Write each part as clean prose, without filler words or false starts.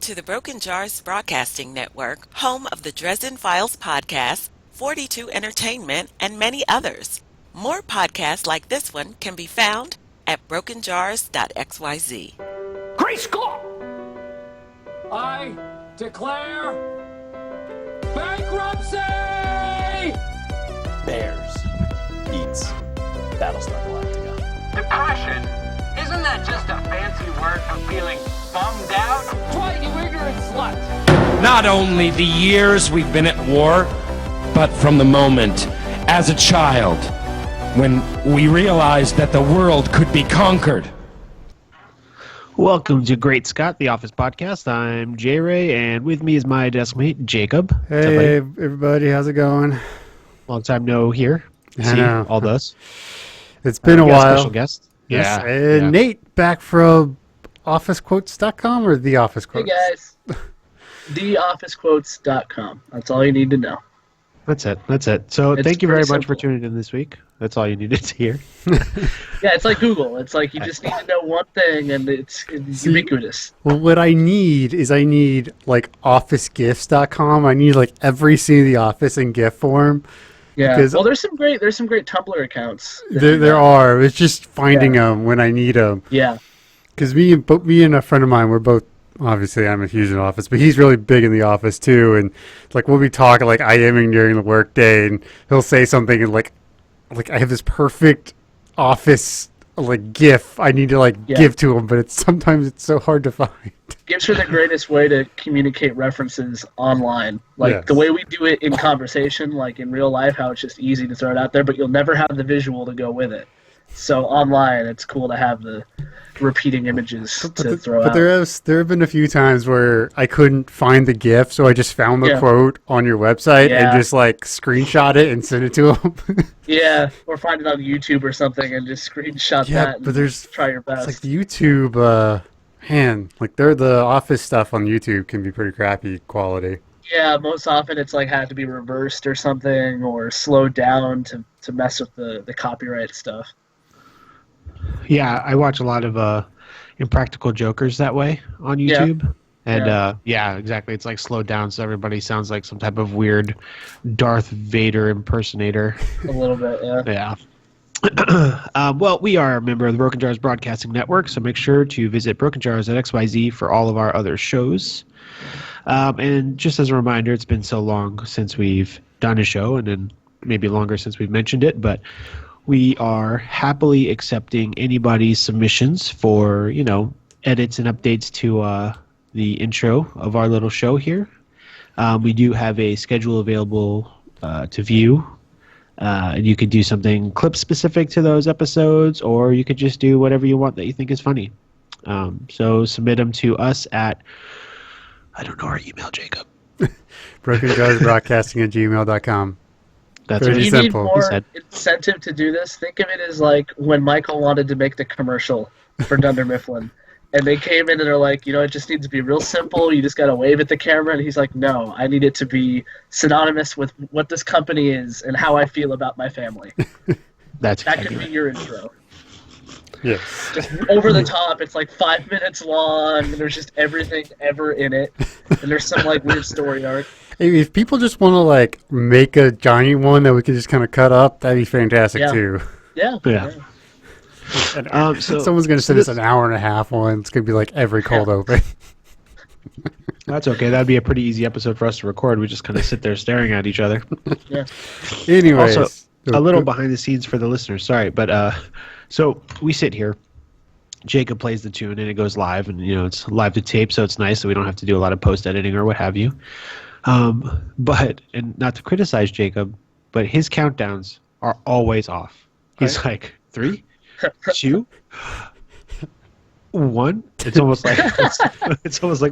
to the Broken Jars Broadcasting Network, home of the Dresden Files podcast, 42 Entertainment, and many others. More podcasts like this one can be found at brokenjars.xyz. Great Scott! I declare bankruptcy! Bears eats Battlestar Galactica. Depression? Isn't that just a fancy word for feeling bummed out? Try you ignorant slut! Not only the years we've been at war, but from the moment, as a child, when we realized that the world could be conquered. Welcome to Great Scott, the Office Podcast. I'm J Ray, and with me is my desk mate, Jacob. Hey, everybody, how's it going? Long time no here. I know. All thus. It's been a We got while. Special guest. Yes, Yeah. Nate, back from officequotes.com or the Office Quotes? Hey guys, theofficequotes.com. That's all you need to know. That's it. So It's thank you very pretty much for simple. tuning in this week. That's all you needed to hear. Yeah, it's like Google. It's like you just need to know one thing, and it's ubiquitous. Well, what I need is like officegifs.com. I need like every scene of The Office in GIF form. Yeah. Because- Well, there's some great Tumblr accounts. that There do that. are. It's just finding them when I need them. Yeah. Because me and a friend of mine, we're both, obviously I'm a huge in Office, but he's really big in The Office too. And like we'll be talking like IMing during the workday, and he'll say something and like I have this perfect Office like GIF I need to like Yeah. give to him, but sometimes it's so hard to find. GIFs are the greatest way to communicate references online. Like Yes. the way we do it in conversation, like in real life, how it's just easy to throw it out there, but you'll never have the visual to go with it. So online, it's cool to have the repeating images to throw But out. there have been a few times where I couldn't find the GIF, so I just found the Yeah. quote on your website Yeah. and just like screenshot it and send it to him. Yeah, or find it on YouTube or something and just screenshot Yeah, that. but and there's try your best. It's like the YouTube, man, like the Office stuff on YouTube can be pretty crappy quality. Yeah, most often it's like had to be reversed or something, or slowed down to mess with the copyright stuff. Yeah, I watch a lot of Impractical Jokers that way on Yeah. YouTube. And Yeah. yeah, exactly. It's like slowed down so everybody sounds like some type of weird Darth Vader impersonator. A little bit, yeah. Yeah. Well, we are a member of the Broken Jars Broadcasting Network, so make sure to visit Broken Jars at XYZ for all of our other shows. And just as a reminder, it's been so long since we've done a show, and then maybe longer since we've mentioned it, but we are happily accepting anybody's submissions for, edits and updates to the intro of our little show here. We do have a schedule available to view. And you could do something clip specific to those episodes, or you could just do whatever you want that you think is funny. So submit them to us at, I don't know our email, Jacob. BrokenJarsBroadcasting@gmail.com. That's Pretty what You he need simple. more said. incentive to do this. Think of it as like when Michael wanted to make the commercial for Dunder Mifflin. And they came in and they're like, it just needs to be real simple. You just got to wave at the camera. And he's like, no, I need it to be synonymous with what this company is and how I feel about my family. That's That exactly could be right. your intro. Yes. Just over the top. It's like 5 minutes long. And there's just everything ever in it. And there's some like weird story arc. Hey, if people just want to like make a giant one that we can just kind of cut up, that'd be fantastic Yeah. too. Yeah. Yeah. So Someone's gonna send us an hour and a half one. It's gonna be like every cold open. that's okay. That'd be a pretty easy episode for us to record. We just kind of sit there staring at each other. Yeah. Anyways, Also, a little behind the scenes for the listeners. Sorry, but so we sit here. Jacob plays the tune and it goes live, and it's live to tape, so it's nice that we don't have to do a lot of post editing or what have you. But and not to criticize Jacob, but his countdowns are always off. He's like 3, 2, 1. It's almost like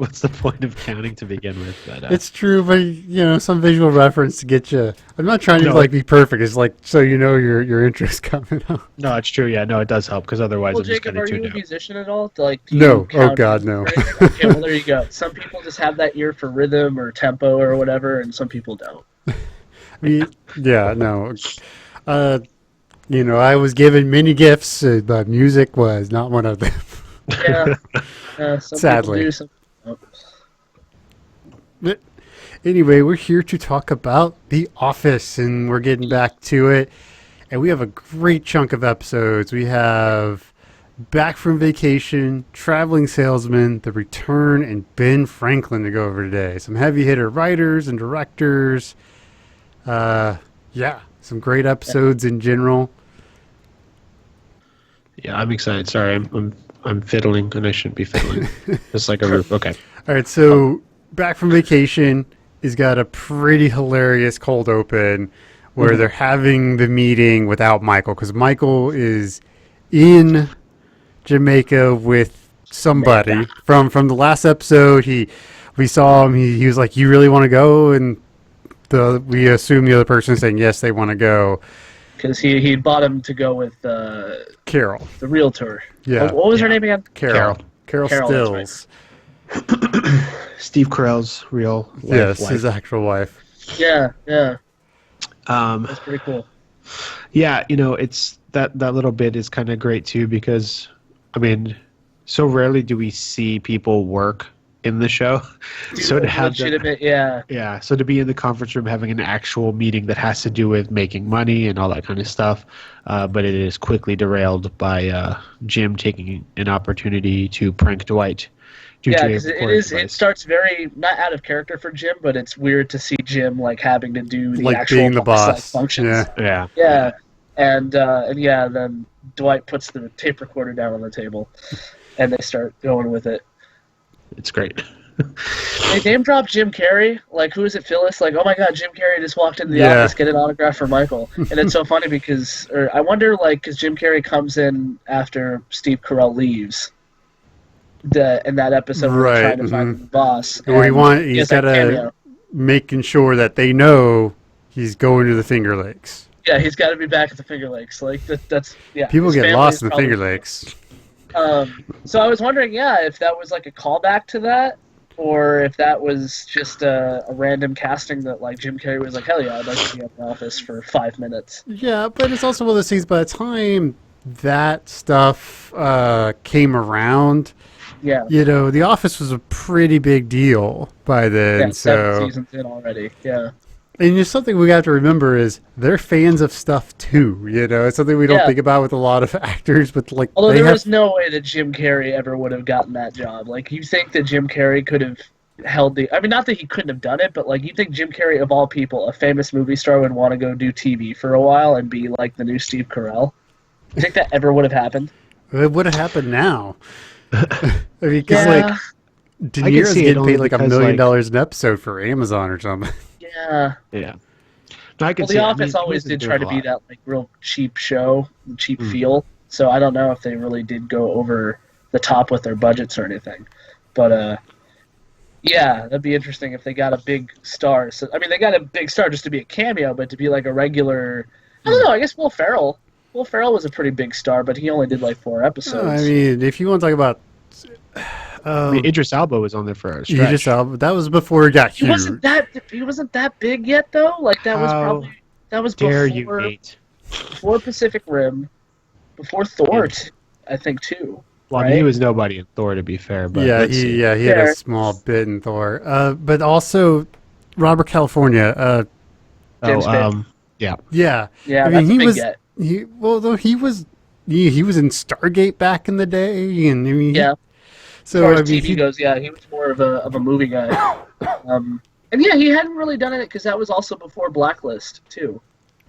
what's the point of counting to begin with? But, It's true, but some visual reference to get you. I'm not trying to No. like be perfect. It's like so your interest coming up. no, it's true. Yeah, no, it does help because otherwise Well, I'm just Jacob, kind of are you tuned a out. musician at all? Like, do you No. Oh, count God, no. or anything? Okay, well, there you go. Some people just have that ear for rhythm or tempo or whatever, and some people don't. Yeah, no. I was given many gifts, but music was not one of them. Yeah. Some Sadly. people do, some don't. But anyway, we're here to talk about The Office, and we're getting back to it. And we have a great chunk of episodes. We have Back from Vacation, Traveling Salesman, The Return, and Ben Franklin to go over today. Some heavy hitter writers and directors. Some great episodes in general. Yeah, I'm excited. Sorry, I'm fiddling, and I shouldn't be fiddling. It's like a roof. Okay. All right, so Back from Vacation has got a pretty hilarious cold open where they're having the meeting without Michael, because Michael is in Jamaica with somebody from the last episode. We saw him. He was like, "You really want to go?" And we assume the other person is saying yes, they want to go. Because he bought him to go with Carol, the realtor. Yeah. What was her name again? Carol Carol, Stills. Steve Carell's real life Yes, wife. his actual wife. Yeah. Um, That's pretty cool. Yeah, it's that little bit is kind of great too, because I mean, so rarely do we see people work in the show. So to have legitimate, so to be in the conference room having an actual meeting that has to do with making money and all that kind of stuff, but it is quickly derailed by Jim taking an opportunity to prank Dwight. Because it starts very not out of character for Jim, but it's weird to see Jim like having to do the actual being the boss functions. Yeah. And then Dwight puts the tape recorder down on the table, and they start going with it. It's great. They name drop Jim Carrey. Like, who is it, Phyllis? Like, oh my God, Jim Carrey just walked into the office, get an autograph for Michael. And it's so funny because I wonder, like, because Jim Carrey comes in after Steve Carell leaves. In that episode, where they're trying to find the boss. He's got to making sure that they know he's going to the Finger Lakes. Yeah, he's got to be back at the Finger Lakes. Like that's People get lost in the Finger Lakes. So I was wondering, if that was like a callback to that, or if that was just a random casting that like Jim Carrey was like, hell yeah, I'd like to be in the office for 5 minutes. Yeah, but it's also one of those things. By the time that stuff came around, The Office was a pretty big deal by then. Yeah, 7 seasons in already. Yeah. And just something we have to remember is they're fans of stuff too. It's something we don't think about with a lot of actors, but like, although there was no way that Jim Carrey ever would have gotten that job. Like, you think that Jim Carrey could have held not that he couldn't have done it, but like, you think Jim Carrey, of all people, a famous movie star, would want to go do TV for a while and be like the new Steve Carell? You think that ever would have happened? It would have happened now. I mean, because like, De Niro's getting paid like $1 million an episode for Amazon or something. Yeah. Yeah. No, I can The Office always did try to be that like real cheap show, cheap feel. So I don't know if they really did go over the top with their budgets or anything. But that'd be interesting if they got a big star. So I mean, they got a big star just to be a cameo, but to be like a regular. I don't know. I guess Will Ferrell. Will Ferrell was a pretty big star, but he only did like 4 episodes. I mean, if you want to talk about. Idris Elba was on there for a stretch. Idris Elba, that was before he got huge. He wasn't that big yet, though. Like that was before Pacific Rim, before Thor, I think too. Well, I mean, he was nobody in Thor, to be fair. But he had a small bit in Thor, but also Robert California. James yeah. I mean, that's he was. He was in Stargate back in the day, and I mean, So as far as TV goes, he was more of a movie guy. And he hadn't really done it because that was also before Blacklist too.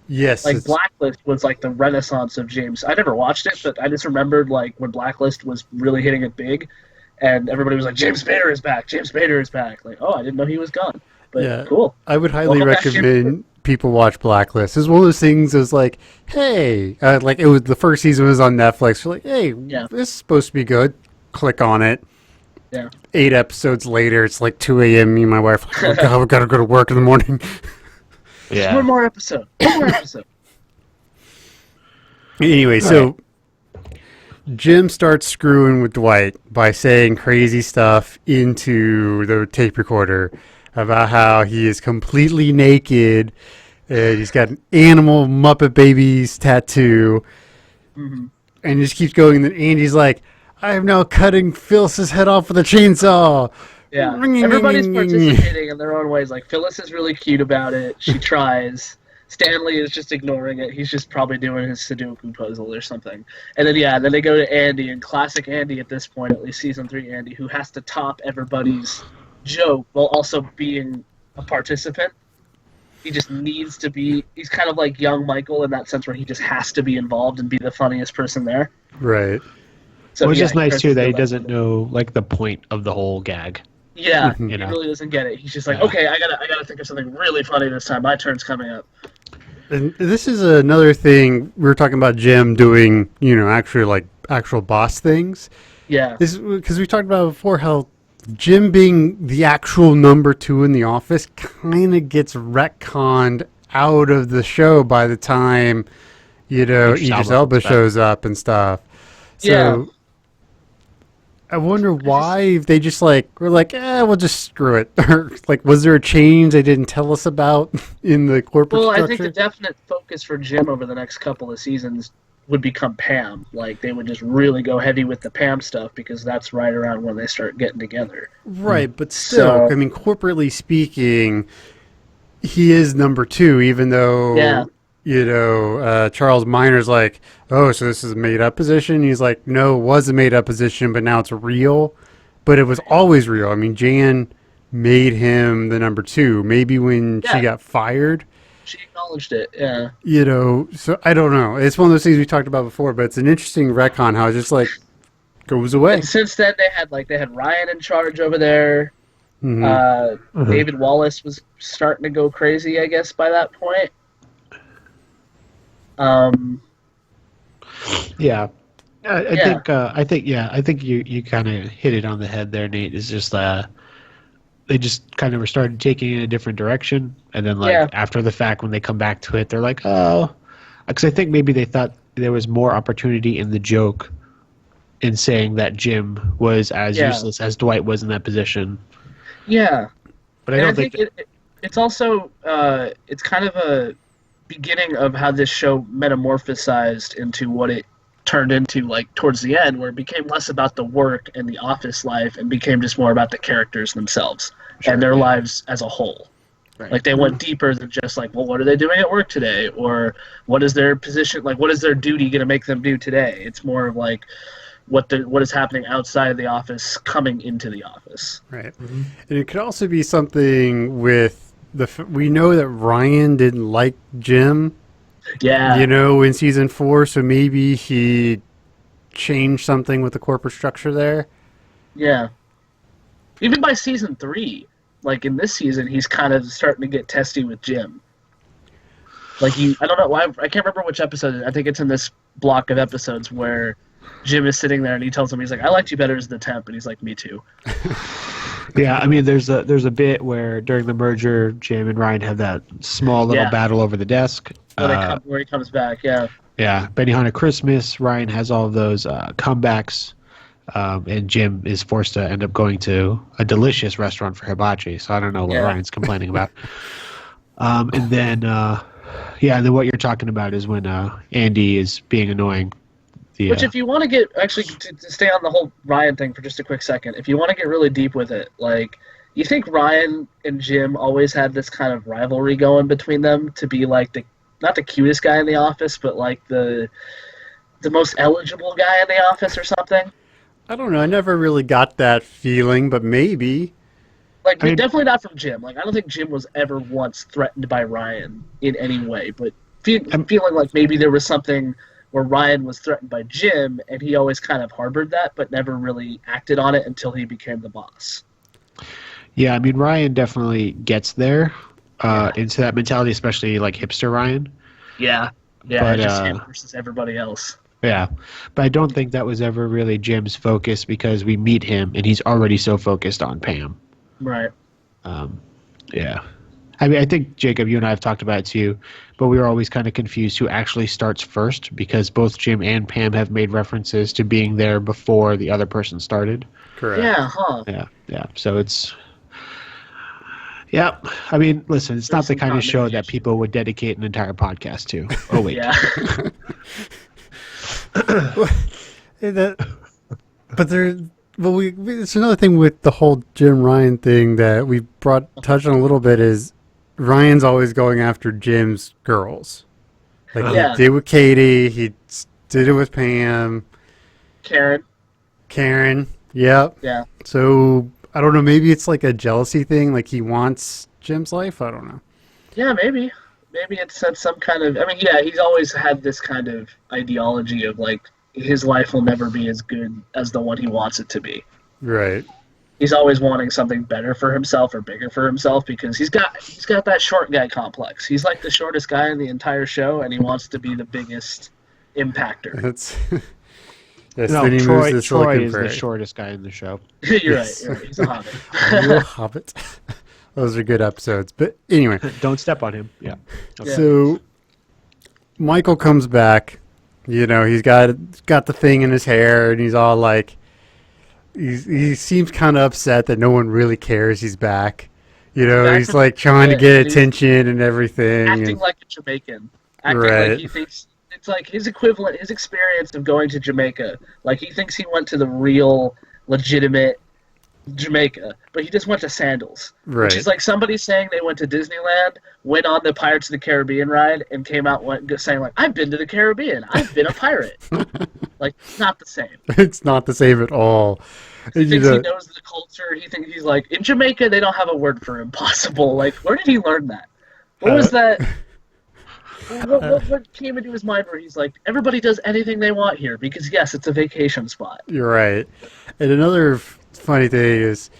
Yes, like Blacklist was like the renaissance of James. I never watched it, but I just remembered like when Blacklist was really hitting it big, and everybody was like, "James Spader is back! James Spader is back!" Like, oh, I didn't know he was gone. But cool. I would highly recommend people watch Blacklist. It's one of those things. It was like, hey, like it was the first season was on Netflix. You're like, hey, this is supposed to be good. Click on it. Yeah. 8 episodes later, it's like 2 a.m. Me and my wife, like, oh God, we gotta go to work in the morning. Yeah. One more episode. Anyway, so Jim starts screwing with Dwight by saying crazy stuff into the tape recorder about how he is completely naked and he's got an animal Muppet Babies tattoo. Mm-hmm. And he just keeps going. And Andy's like, I am now cutting Phyllis's head off with a chainsaw. Yeah, everybody's participating in their own ways. Like Phyllis is really cute about it. She tries. Stanley is just ignoring it. He's just probably doing his Sudoku puzzle or something. And then they go to Andy, and classic Andy at this point, at least season 3 Andy, who has to top everybody's joke while also being a participant. He just needs to be. He's kind of like young Michael in that sense, where he just has to be involved and be the funniest person there. Right. So it's just nice too that he doesn't know like the point of the whole gag. Yeah, he really doesn't get it. He's just like, okay, I gotta think of something really funny this time. My turn's coming up. And this is another thing we were talking about Jim doing, actual boss things. Yeah. This because we talked about before how Jim being the actual number 2 in the office kind of gets retconned out of the show by the time, Idris Elba shows up and stuff. So Yeah. I wonder why they just were like, we'll just screw it. Or was there a change they didn't tell us about in the corporate structure? I think the definite focus for Jim over the next couple of seasons would become Pam. Like they would just really go heavy with the Pam stuff because that's right around when they start getting together. Right, but still, corporately speaking, he is number 2, even though Charles Minor's like, oh, so this is a made-up position? He's like, no, it was a made-up position, but now it's real. But it was always real. I mean, Jan made him the number 2. Maybe when she got fired. She acknowledged it, yeah. So I don't know. It's one of those things we talked about before, but it's an interesting retcon how it just, goes away. And since then, they had Ryan in charge over there. Mm-hmm. David Wallace was starting to go crazy, I guess, by that point. I think you kind of hit it on the head there, Nate. It's just they just kind of started taking it in a different direction, and then after the fact, when they come back to it, they're like, oh, because I think maybe they thought there was more opportunity in the joke in saying that Jim was as useless as Dwight was in that position. Yeah, but I don't think it's also it's kind of a beginning of how this show metamorphosized into what it turned into towards the end, where it became less about the work and the office life and became just more about the characters themselves and their lives as a whole. Right. They went deeper than just what are they doing at work today, or what is their position, what is their duty going to make them do today. It's more of what is happening outside of the office coming into the office. Right. Mm-hmm. And it could also be something with we know that Ryan didn't like Jim. Yeah. In season 4, so maybe he changed something with the corporate structure there. Yeah. Even by season 3, in this season, he's kind of starting to get testy with Jim. I don't know why, I can't remember which episode. I think it's in this block of episodes where Jim is sitting there and he tells him, he's like, I liked you better as the temp, and he's like, me too. Yeah, I mean, there's a bit where during the merger, Jim and Ryan have that small little battle over the desk. Where he comes back, yeah. Yeah, Benihana Christmas, Ryan has all of those comebacks, and Jim is forced to end up going to a delicious restaurant for hibachi, so I don't know what Ryan's complaining about. And then what you're talking about is when Andy is being annoying. Which, if you want to get, actually, to stay on the whole Ryan thing for just a quick second, if you want to get really deep with it, you think Ryan and Jim always had this kind of rivalry going between them to be not the cutest guy in the office, but the most eligible guy in the office or something? I don't know. I never really got that feeling, but maybe. Definitely not from Jim. I don't think Jim was ever once threatened by Ryan in any way, but feeling like maybe there was something where Ryan was threatened by Jim, and he always kind of harbored that, but never really acted on it until he became the boss. Yeah, I mean, Ryan definitely gets there into that mentality, especially hipster Ryan. Yeah, but, just him versus everybody else. Yeah, but I don't think that was ever really Jim's focus because we meet him, and he's already so focused on Pam. Right. Yeah. I mean, I think, Jacob, you and I have talked about it too, but we were always kind of confused who actually starts first because both Jim and Pam have made references to being there before the other person started. Correct. Yeah, huh. Yeah. So it's... Yeah. I mean, listen, it's not the kind of show that people would dedicate an entire podcast to. Oh, wait. Yeah. But Well, it's another thing with the whole Jim Ryan thing that we touched on a little bit is Ryan's always going after Jim's girls. Like Yeah. he did with Katie, he did it with Pam, Karen. Yep. Yeah. So I don't know. Maybe it's like a jealousy thing. Like he wants Jim's life. I don't know. Yeah, maybe. Maybe it's some kind of. I mean, yeah, he's always had this kind of ideology of like his life will never be as good as the one he wants it to be. Right. He's always wanting something better for himself or bigger for himself because he's got that short guy complex. He's like the shortest guy in the entire show, and he wants to be the biggest impactor. That's. No, then he moves to Troy Silicon is the Prairie. shortest guy in the show. You're right. He's a hobbit. You're a hobbit. Those are good episodes. But anyway. Don't step on him. Yeah. Yeah. So Michael comes back. You know, he's got the thing in his hair, and he's all like, he seems kind of upset that no one really cares he's back. You know, he's like trying to get attention and everything. Acting like a Jamaican. Acting Right. like he thinks it's like his equivalent, his experience of going to Jamaica. Like he thinks he went to the real, legitimate Jamaica, but he just went to Sandals. Right. Which is like somebody saying they went to Disneyland, went on the Pirates of the Caribbean ride, and came out saying like, "I've been to the Caribbean. I've been a pirate." Like it's not the same. It's not the same at all. He You thinks know, he knows the culture. He thinks he's like in Jamaica. They don't have a word for impossible. Like where did he learn that? What was that? What came into his mind where he's like, everybody does anything they want here because yes, it's a vacation spot. You're right. And another funny thing is,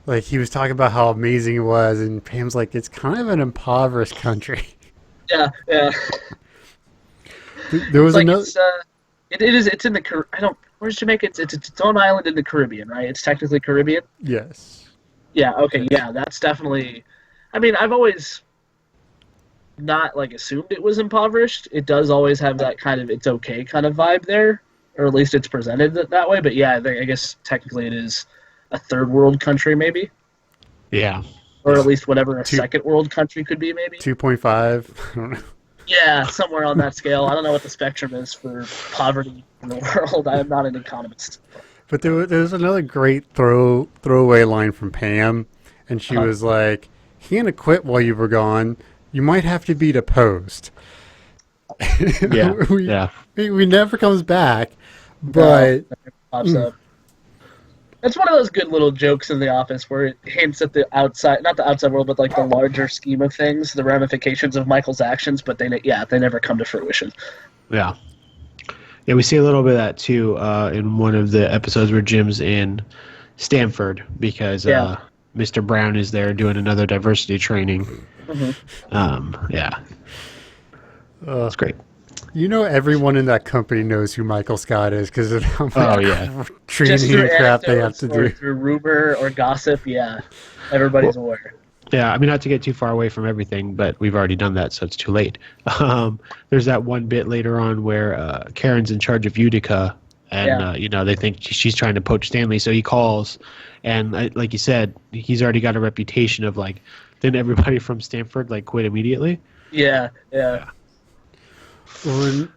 like, he was talking about how amazing it was, and Pam's like, it's kind of an impoverished country. Yeah. There was Like another. it's in the where's Jamaica? It's its own island in the Caribbean, right? It's technically Caribbean. Yes. Yeah. Okay. Yeah. That's definitely. I mean, I've always not like assumed it was impoverished. It does always have that kind of it's okay kind of vibe there, or at least it's presented that way. But yeah, I guess technically it is a third world country, maybe, Yeah. or at least whatever a second world country could be, maybe. 2.5. I don't know. Yeah, somewhere on that scale. I don't know what the spectrum is for poverty in the world. I am not an economist. But there was another great throwaway line from Pam, and she was like, "Hannah quit while you were gone. You might have to be deposed." Yeah. we, Yeah. we never comes back, but Pops up. It's one of those good little jokes in the office where it hints at the outside, not the outside world, but like the larger scheme of things, the ramifications of Michael's actions, but they never come to fruition. Yeah. Yeah, we see a little bit of that too in one of the episodes where Jim's in Stanford because Yeah. Mr. Brown is there doing another diversity training. Yeah. That's great. you know everyone in that company knows who Michael Scott is because of how much yeah. training Just through and crap they have anecdotes to or do. through rumor or gossip, yeah, everybody's aware. Yeah, I mean, not to get too far away from everything, but we've already done that, so it's too late. There's that one bit later on where Karen's in charge of Utica, and they think she's trying to poach Stanley, so he calls, and like you said, he's already got a reputation of like, then everybody from Stanford like quit immediately. Yeah. Well,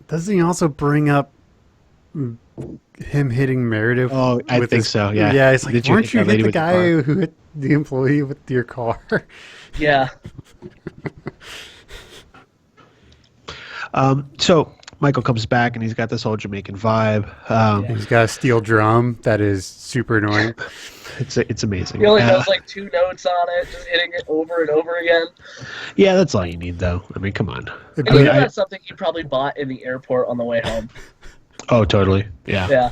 doesn't he also bring up him hitting Meredith? Oh, I think so. Yeah. Yeah, it's like, Did you weren't hit you that hit lady the with the guy car? who hit the employee with your car? Yeah. So Michael comes back and he's got this whole Jamaican vibe. He's got a steel drum that is super annoying. It's amazing. He only knows like 2 notes on it, just hitting it over and over again. Yeah, that's all you need, though. I mean, come on. And you know that's something he probably bought in the airport on the way home. Oh, totally. Yeah. Yeah.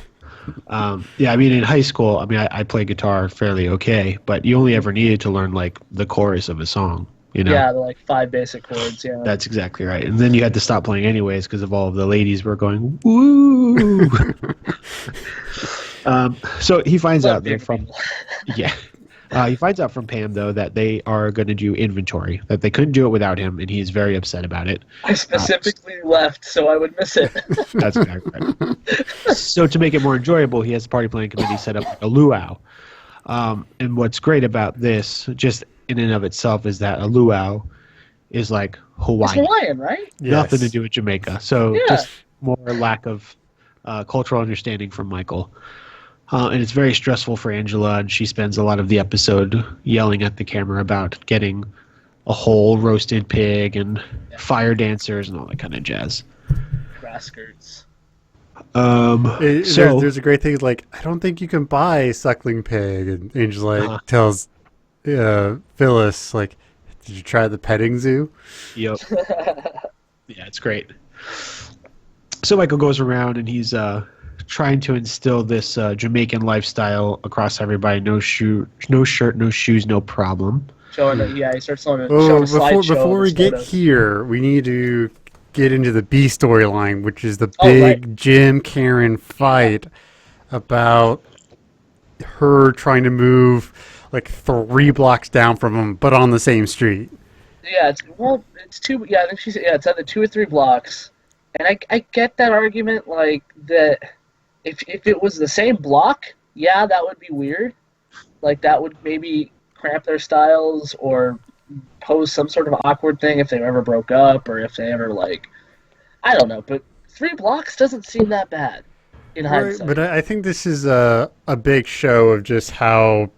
I mean, in high school, I played guitar fairly okay, but you only ever needed to learn like the chorus of a song. You know? Yeah, the like 5 basic chords. Yeah. That's exactly right. And then you had to stop playing anyways because of all of the ladies were going woo. So he finds out they're from. Yeah. He finds out from Pam, though, that they are going to do inventory, that they couldn't do it without him, and he's very upset about it. I specifically left so I would miss it. That's exactly right. So to make it more enjoyable, he has the party planning committee set up a luau. And what's great about this, just in and of itself, is that a luau is like It's Hawaiian. Hawaiian, right? Nothing to do with Jamaica. So just more lack of cultural understanding from Michael. And it's very stressful for Angela, and she spends a lot of the episode yelling at the camera about getting a whole roasted pig and fire dancers and all that kind of jazz. Grass skirts. There's a great thing like, I don't think you can buy suckling pig, and Angela tells Phyllis, like, did you try the petting zoo? Yep. Yeah, it's great. So Michael goes around and he's trying to instill this Jamaican lifestyle across everybody. No shirt, no shoes, no problem. Showing he starts showing a slideshow. Before we get here, we need to get into the B storyline, which is the big Jim Karen fight about her trying to move like 3 blocks down from him, but on the same street. Yeah, it's 2. Yeah, I think it's either 2 or 3 blocks, and I get that argument, like that. If it was the same block, yeah, that would be weird. Like that would maybe cramp their styles or pose some sort of awkward thing if they ever broke up or if they ever I don't know. But 3 blocks doesn't seem that bad in hindsight. But I think this is a big show of just how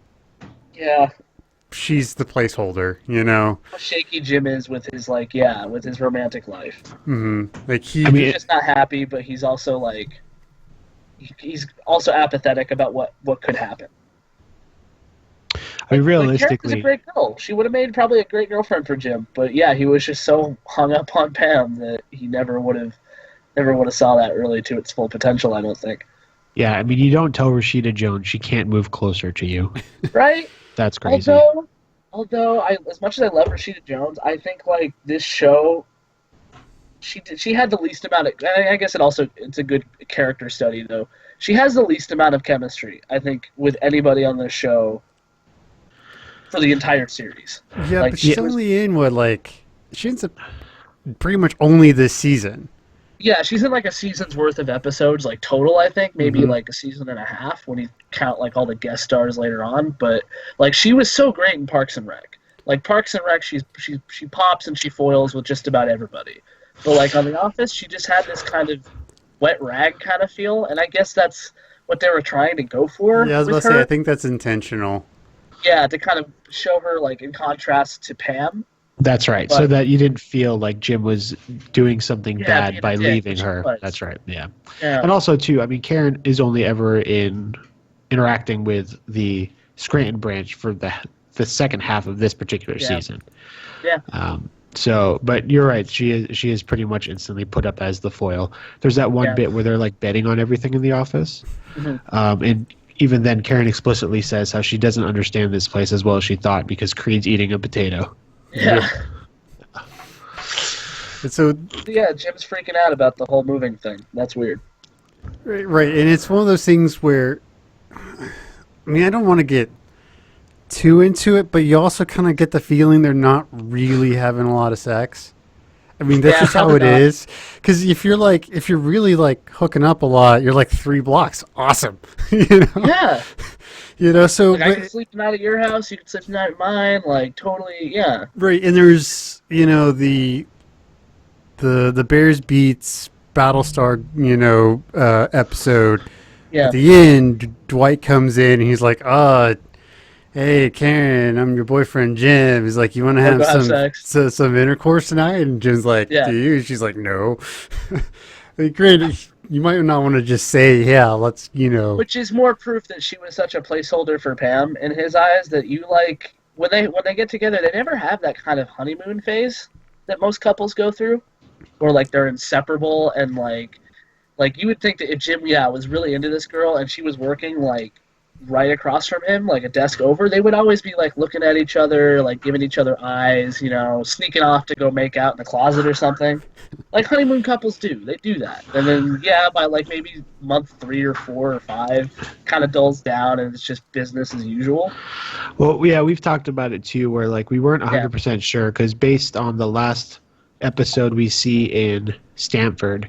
she's the placeholder, you know. How shaky Jim is with his with his romantic life. Mm-hmm. Like he's just not happy, but he's also he's also apathetic about what could happen. I mean, realistically, Karen's a great girl. She would have made probably a great girlfriend for Jim, but yeah, he was just so hung up on Pam that he never would have saw that really to its full potential. I don't think. Yeah, I mean, you don't tell Rashida Jones she can't move closer to you, right? That's crazy. Although as much as I love Rashida Jones, I think this show, she had the least amount of. I guess it's a good character study though. She has the least amount of chemistry, I think, with anybody on this show for the entire series. Yeah, but she's only in she ends up pretty much only this season. Yeah, she's in a season's worth of episodes, total. I think maybe a season and a half when you count all the guest stars later on. But she was so great in Parks and Rec. Parks and Rec, she pops and she foils with just about everybody. But on The Office, she just had this kind of wet rag kind of feel, and I guess that's what they were trying to go for. Yeah, I was about to say, I think that's intentional. Yeah, to kind of show her in contrast to Pam. That's right. So that you didn't feel like Jim was doing something bad by leaving her. That's right. Yeah. And also too, I mean, Karen is only ever interacting with the Scranton branch for the second half of this particular season. Yeah. But you're right. She is pretty much instantly put up as the foil. There's that one bit where they're betting on everything in the office, and even then, Karen explicitly says how she doesn't understand this place as well as she thought because Creed's eating a potato. Yeah. And so Jim's freaking out about the whole moving thing. That's weird. Right, and it's one of those things where, I mean, I don't want to get too into it, but you also kind of get the feeling they're not really having a lot of sex. I mean, that's just how it is. Because if you're really hooking up a lot, you're 3 blocks. Awesome. You know? Yeah. You know, so I can sleep tonight at your house. You can sleep tonight at mine. Totally, yeah. Right, and there's the Bears beats Battlestar episode. Yeah. At the end, Dwight comes in and he's like, hey, Karen, I'm your boyfriend, Jim. He's like, you want to have some intercourse tonight? And Jim's like, do you? She's like, no. Great. You might not want to just say, yeah, let's, Which is more proof that she was such a placeholder for Pam in his eyes that when they get together, they never have that kind of honeymoon phase that most couples go through, or they're inseparable and you would think that if Jim was really into this girl and she was working right across from him, a desk over, they would always be looking at each other, giving each other eyes, sneaking off to go make out in the closet or something, honeymoon couples do. They do that, and then by maybe month 3 or 4 or 5, kind of dulls down, and it's just business as usual. Well, yeah, we've talked about it too, where we weren't 100% sure because based on the last episode we see in Stanford,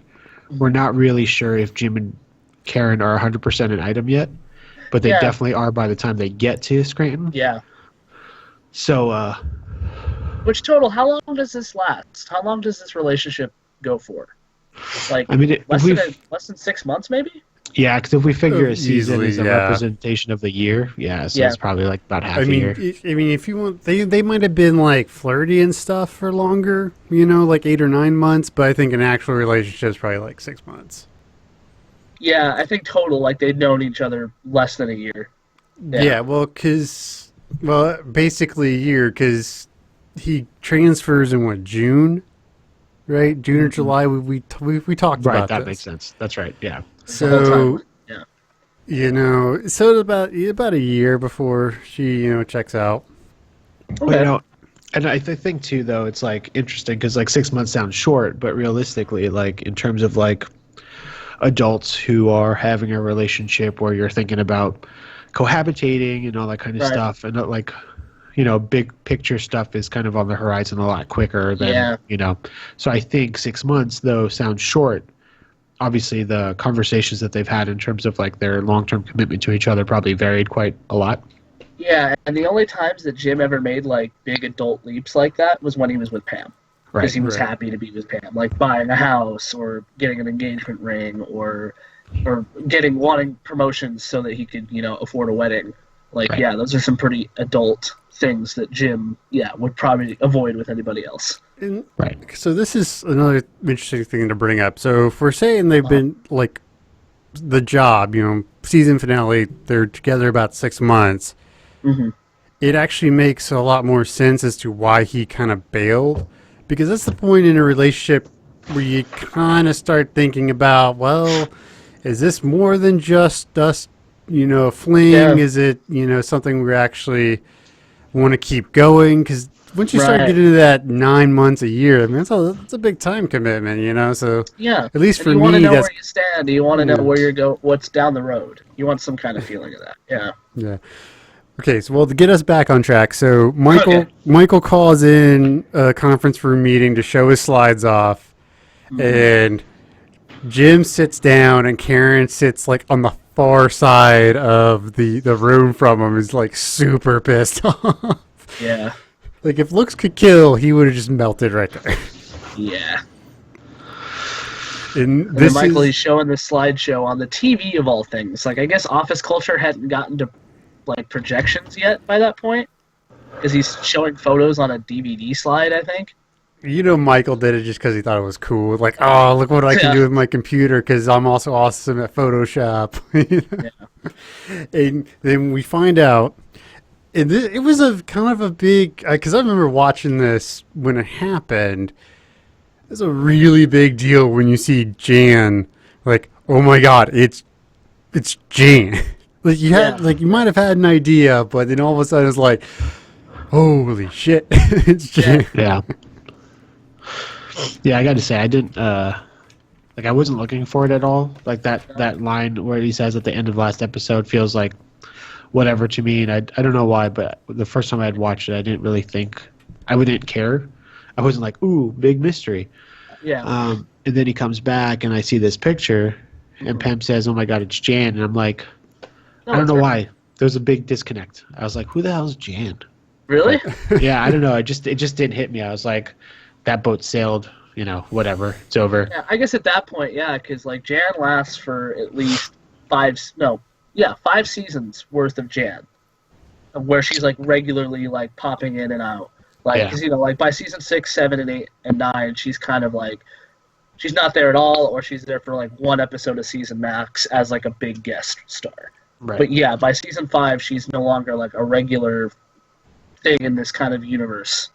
we're not really sure if Jim and Karen are 100% an item yet. But they definitely are by the time they get to Scranton. Yeah. So, which total, how long does this last? How long does this relationship go for? Like, I mean, less than 6 months, maybe. yeah, because if we figure a season Easily, is a yeah. representation of the year, yeah, so Yeah. it's probably like about half I a mean, year. if you want, they might have been like flirty and stuff for longer, like 8 or 9 months. But I think an actual relationship is probably like 6 months. Yeah, I think total, like, they'd known each other less than a year. Yeah, well, basically a year, because he transfers in what, June, right? June or July. We talked Right, about that this. makes sense. That's right. Yeah. The whole So time. Yeah. so it's about a year before she checks out. Okay. Well, and I think too, though, it's like interesting because like 6 months sounds short, but realistically, like in terms of like adults who are having a relationship where you're thinking about cohabitating and all that kind of Right. stuff, and like big picture stuff is kind of on the horizon a lot quicker than So I think 6 months though sounds short. Obviously, the conversations that they've had in terms of like their long-term commitment to each other probably varied quite a lot. Yeah, and the only times that Jim ever made like big adult leaps like that was when he was with Pam. Because he was happy to be with Pam, like buying a house or getting an engagement ring or wanting promotions so that he could, afford a wedding. Like, Right. yeah, those are some pretty adult things that Jim, would probably avoid with anybody else. Right. So this is another interesting thing to bring up. So if we're saying they've been like the job, season finale, they're together about 6 months. Mm-hmm. It actually makes a lot more sense as to why he kind of bailed, because that's the point in a relationship where you kind of start thinking about, well, is this more than just us, a fling? Yeah. Is it, something we actually want to keep going? Because once you start Right. getting into that 9 months, a year, I mean, that's a big time commitment, so Yeah. at least And for you want to me, know that's, where you stand. You want to Yeah. know where what's down the road. You want some kind of feeling of that. Yeah. yeah. Okay, so well, to get us back on track, so Michael Okay. Michael calls in a conference room meeting to show his slides off, and Jim sits down, and Karen sits like on the far side of the room from him, is like super pissed off. Yeah. Like if looks could kill, he would have just melted right there. Yeah. And And this then Michael is is showing the slideshow on the TV of all things. Like, I guess Office Culture hadn't gotten to like projections yet by that point, because he's showing photos on a DVD slide, I think. Michael did it just because he thought it was cool. Like, oh, look what I can Yeah. do with my computer because I'm also awesome at Photoshop. And then we find out, and it was a kind of a big, because I remember watching this when it happened. It's a really big deal when you see Jan, like, oh my God, it's Jan. Like you had, Yeah. like you might have had an idea, but then all of a sudden it's like, holy shit, it's Jan. Yeah. Yeah, I got to say, I didn't like I wasn't looking for it at all. Like that line where he says at the end of last episode feels like whatever to me, and I don't know why, but the first time I had watched it, I didn't really think I wouldn't care. I wasn't like, ooh, big mystery. Yeah. And then he comes back, and I see this picture, and Pam says, "Oh my God, it's Jan," and I'm like, I don't it's know her. why. There's a big disconnect. I was like, who the hell's Jan? Really? Yeah, I don't know. It just didn't hit me. I was like, that boat sailed. Whatever. It's over. Yeah, I guess at that point, yeah, because like Jan lasts for at least 5 seasons worth of Jan, where she's like regularly like popping in and out. Like, Yeah. because like by season 6, 7, and 8 and 9, she's kind of like she's not there at all, or she's there for like one episode a season max as like a big guest star. Right. But yeah, by season 5, she's no longer like a regular thing in this kind of universe.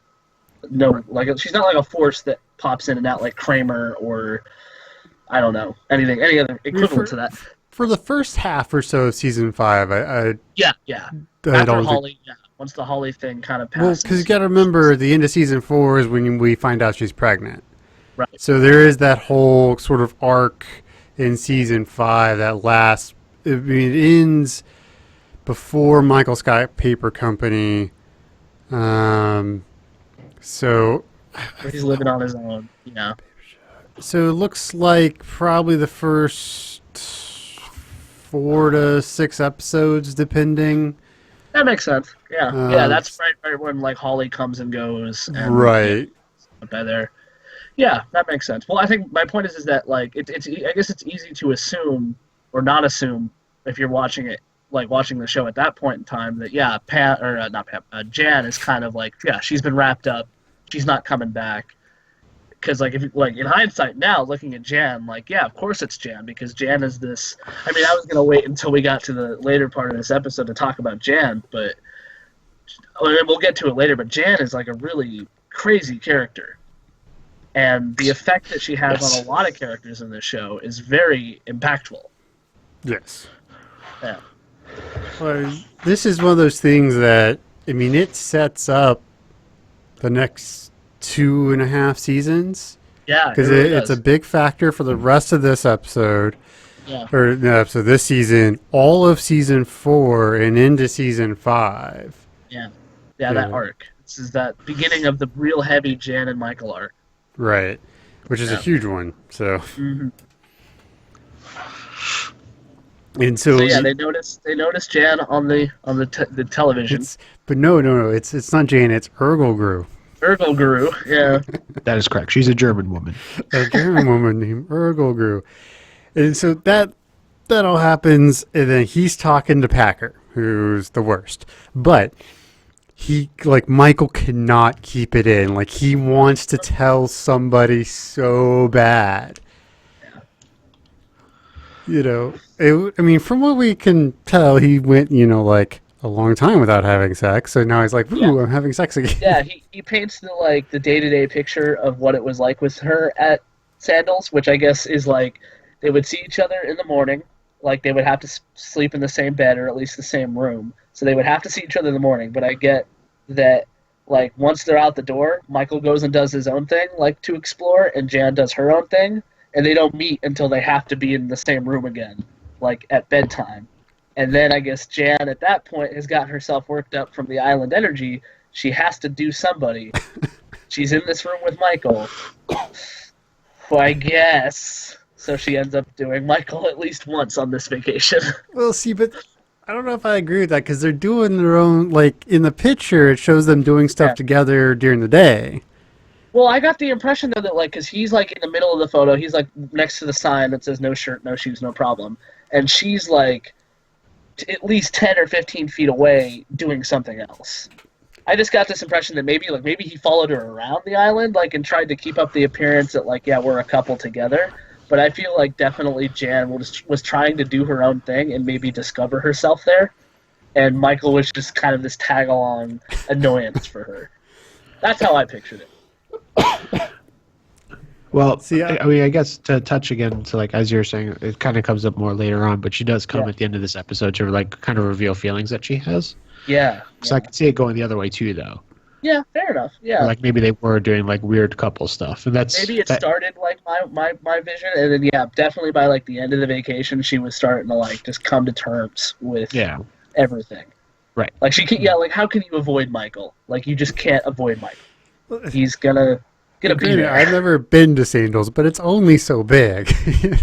No, like she's not like a force that pops in and out like Kramer or I don't know any other equivalent to that. For the first half or so of season 5, Yeah. I After don't think. Holly, once the Holly thing kind of Well, passes. because you got to remember, the end of season 4 is when we find out she's pregnant. Right. So there is that whole sort of arc in season 5 that lasts. I mean, it ends before Michael Scott Paper Company. So He's living on his own. Yeah. So it looks like probably the first 4 to 6 episodes, depending. That makes sense. Yeah. Um, Yeah, that's right when like Holly comes and goes. And, Right. By there. Yeah, that makes sense. Well, I think my point is that like it's I guess it's easy to assume or not assume if you're watching it like watching the show at that point in time that yeah, Pam or not Pam, Jan is kind of like yeah, she's been wrapped up, she's not coming back. Because like if like in hindsight now looking at Jan, like yeah, of course it's Jan because Jan is this. I mean, I was gonna wait until we got to the later part of this episode to talk about Jan, but we'll get to it later. But Jan is like a really crazy character. And the effect that she has on a lot of characters in this show is very impactful. Yes. Yeah. Well, this is one of those things that, I mean, it sets up the next 2.5 seasons. Yeah, because really it's a does. big factor for the rest of this episode. Yeah. Or no, so this season, all of season 4 and into season 5. Yeah, that Yeah. arc. This is that beginning of the real heavy Jan and Michael arc. Right. Which is a huge one. So. Mm-hmm. And so, So yeah, they noticed Jan on the the television. but no, it's not Jane, it's Ergel Ergo Guru, yeah. That is correct. She's a German woman. a German woman named Ergel. And so that all happens, and then he's talking to Packer, who's the worst. But he, like, Michael cannot keep it in. Like, he wants to tell somebody so bad. You know, I mean, from what we can tell, he went, like, a long time without having sex. So now he's like, ooh, I'm having sex again. Yeah, he paints the day-to-day picture of what it was like with her at Sandals, which I guess is like they would see each other in the morning, like they would have to sleep in the same bed or at least the same room. So they would have to see each other in the morning, but I get that like once they're out the door, Michael goes and does his own thing, like to explore, and Jan does her own thing, and they don't meet until they have to be in the same room again, like at bedtime. And then I guess Jan at that point has gotten herself worked up from the island energy. She has to do somebody. She's in this room with Michael. Who I guess. So she ends up doing Michael at least once on this vacation. Well, see, but I don't know if I agree with that because they're doing their own, like, in the picture, it shows them doing stuff together during the day. Well, I got the impression, though, that, like, because he's, like, in the middle of the photo, he's, like, next to the sign that says no shirt, no shoes, no problem. And she's, like, at least 10 or 15 feet away doing something else. I just got this impression that maybe he followed her around the island, like, and tried to keep up the appearance that, like, yeah, we're a couple together. But I feel like definitely Jan was trying to do her own thing and maybe discover herself there. And Michael was just kind of this tag-along annoyance for her. That's how I pictured it. Well, See, I mean, I guess to touch again, so like as you're saying, it kind of comes up more later on, but she does come at the end of this episode to like kind of reveal feelings that she has. Yeah. So I can see it going the other way too, though. Yeah, fair enough. Yeah. Like maybe they were doing like weird couple stuff, and that's Maybe it started like my vision, and then yeah, definitely by like the end of the vacation, she was starting to like just come to terms with everything. Right. Like she can, like how can you avoid Michael? Like you just can't avoid Michael. He's gonna be there. I've never been to Sandals, but it's only so big.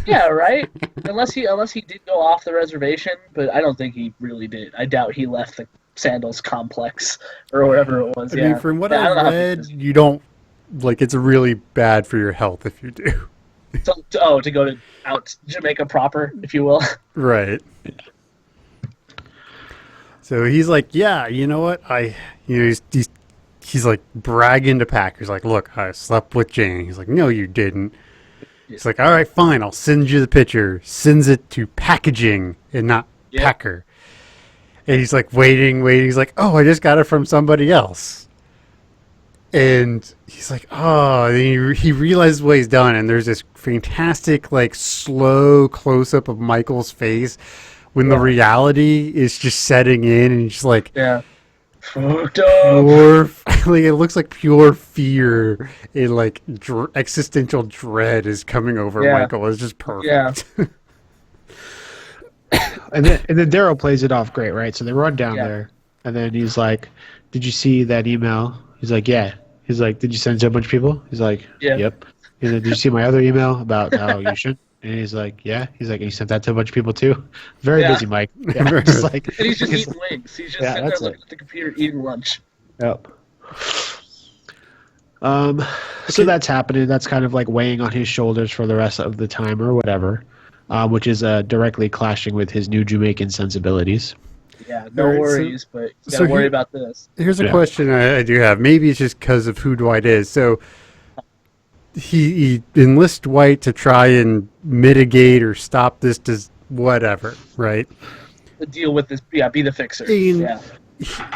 Yeah, right. Unless he did go off the reservation, but I don't think he really did. I doubt he left the Sandals complex or whatever it was. I mean, from what I've read, you don't, like, it's really bad for your health if you do. To go to out Jamaica proper, if you will. Right. So he's like, yeah, you know what? He's like bragging to Packer. He's like, look, I slept with Jane. He's like, no, you didn't. He's like, all right, fine, I'll send you the picture. Sends it to packaging and not Packer. And he's like waiting. He's like, oh, I just got it from somebody else. And he's like, oh, and he realizes what he's done. And there's this fantastic, like, slow close-up of Michael's face when the reality is just setting in. And he's just like, pure, like, it looks like pure fear and, like, existential dread is coming over Michael. It's just perfect. Yeah. And then Daryl plays it off great, right? So they run down there, and then he's like, "Did you see that email?" He's like, "Yeah." He's like, "Did you send it to a bunch of people?" He's like, "Yep." And then, "Did you see my other email about how you should?" And he's like, "Yeah." He's like, "And you sent that to a bunch of people too?" Very busy, Mike. Yeah, just like, and he's just eating wings. He's just sitting there looking at the computer eating lunch. Yep. So that's happening. That's kind of like weighing on his shoulders for the rest of the time or whatever, which is directly clashing with his new Jamaican sensibilities. Yeah, no All right, worries, but you so gotta worry he- about this. Here's a Yeah. question I do have. Maybe it's just because of who Dwight is. So he enlists Dwight to try and mitigate or stop this, whatever, right? Deal with this. Yeah, be the fixer. And, Yeah.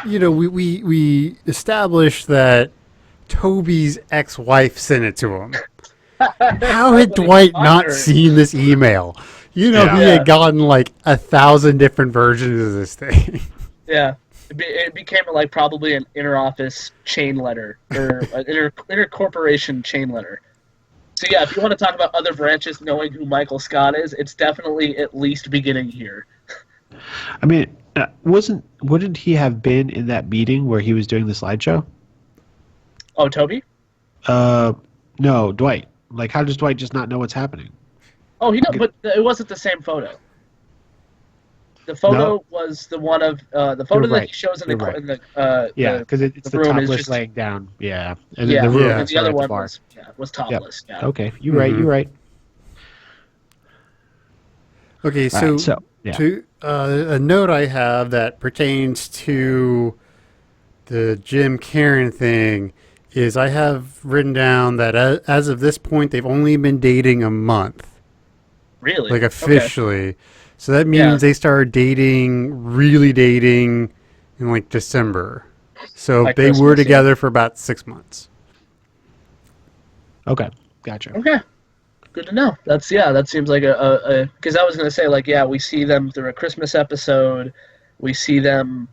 you know, we established that Toby's ex-wife sent it to him. How had Dwight not seen this email? You know, he Yeah. had gotten like 1,000 different versions of this thing. Yeah. It became like probably an inter-office chain letter or an inter-corporation chain letter. So yeah, if you want to talk about other branches knowing who Michael Scott is, it's definitely at least beginning here. I mean, wouldn't he have been in that meeting where he was doing the slideshow? Oh, Toby? No, Dwight. Like, how does Dwight just not know what's happening? Oh, he know, but it wasn't the same photo. The photo No. was the one of the photo You're that right. he shows in You're the right. in the Yeah, because it's the room is topless just laying down. Yeah, and yeah, then the room Yeah. and is the right other at the one bar. was topless. Yeah. Okay, you're right. You're right. Okay, All so, right, so yeah. to a note I have that pertains to the Jim Karen thing is I have written down that as of this point they've only been dating a month, Really? like Okay. officially. So that means Yeah. they started really dating in like December. So Like they were Christmas, yeah. together for about 6 months. Okay, gotcha. Okay. Good to know. That seems like a because I was gonna say like we see them through a Christmas episode, we see them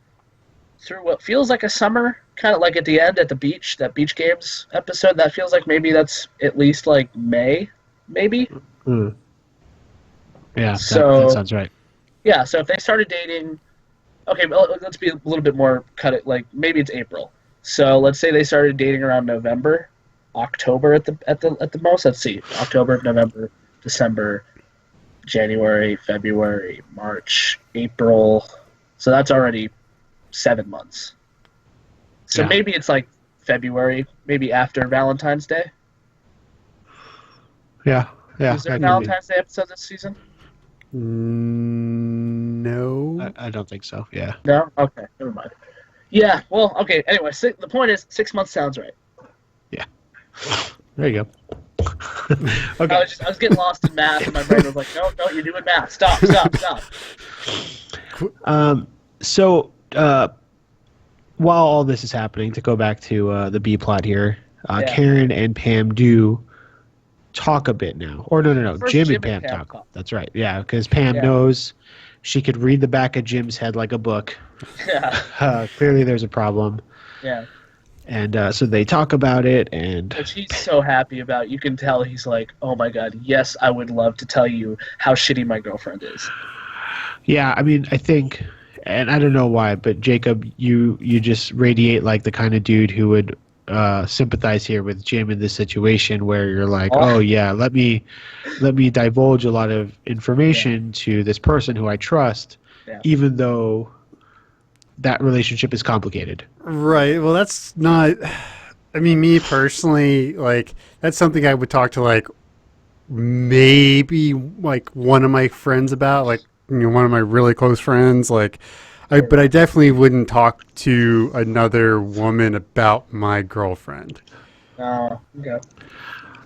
through what feels like a summer, kind of like at the end at the beach, that beach games episode. That feels like maybe that's at least like May, maybe. Hmm. Yeah, So- that sounds right. Yeah. So if they started dating, okay, well, let's be a little bit more cut it like maybe it's April. So let's say they started dating around November, October at the most. Let's see, October, November, December, January, February, March, April. So that's already 7 months. So Yeah. maybe it's like February, maybe after Valentine's Day. Yeah, yeah. Is there a that could be. Valentine's Day episode this season? No. I don't think so. Yeah. No. Okay, never mind. Yeah. Well. Okay. Anyway, the point is 6 months sounds right. There you go. I Okay. was getting lost in math, and my brain was like, no, you're doing math. Stop. So, while all this is happening, to go back to the B plot here, Yeah. Karen and Pam do talk a bit now. Or no. First, Jim and Pam talk. talk. That's right. Yeah, because Pam Yeah. knows she could read the back of Jim's head like a book. Yeah. Clearly, there's a problem. Yeah. And so they talk about it, and Which he's so happy about. You can tell he's like, oh my god, yes, I would love to tell you how shitty my girlfriend is. yeah, I mean, I think, and I don't know why, but Jacob, you just radiate like the kind of dude who would sympathize here with Jim in this situation, where you're like, oh yeah, let me divulge a lot of information to this person who I trust, Yeah. even though that relationship is complicated. Right. Well, that's not. I mean, me personally, like that's something I would talk to like maybe like one of my friends about, like one of my really close friends. Like, but I definitely wouldn't talk to another woman about my girlfriend. Oh, okay.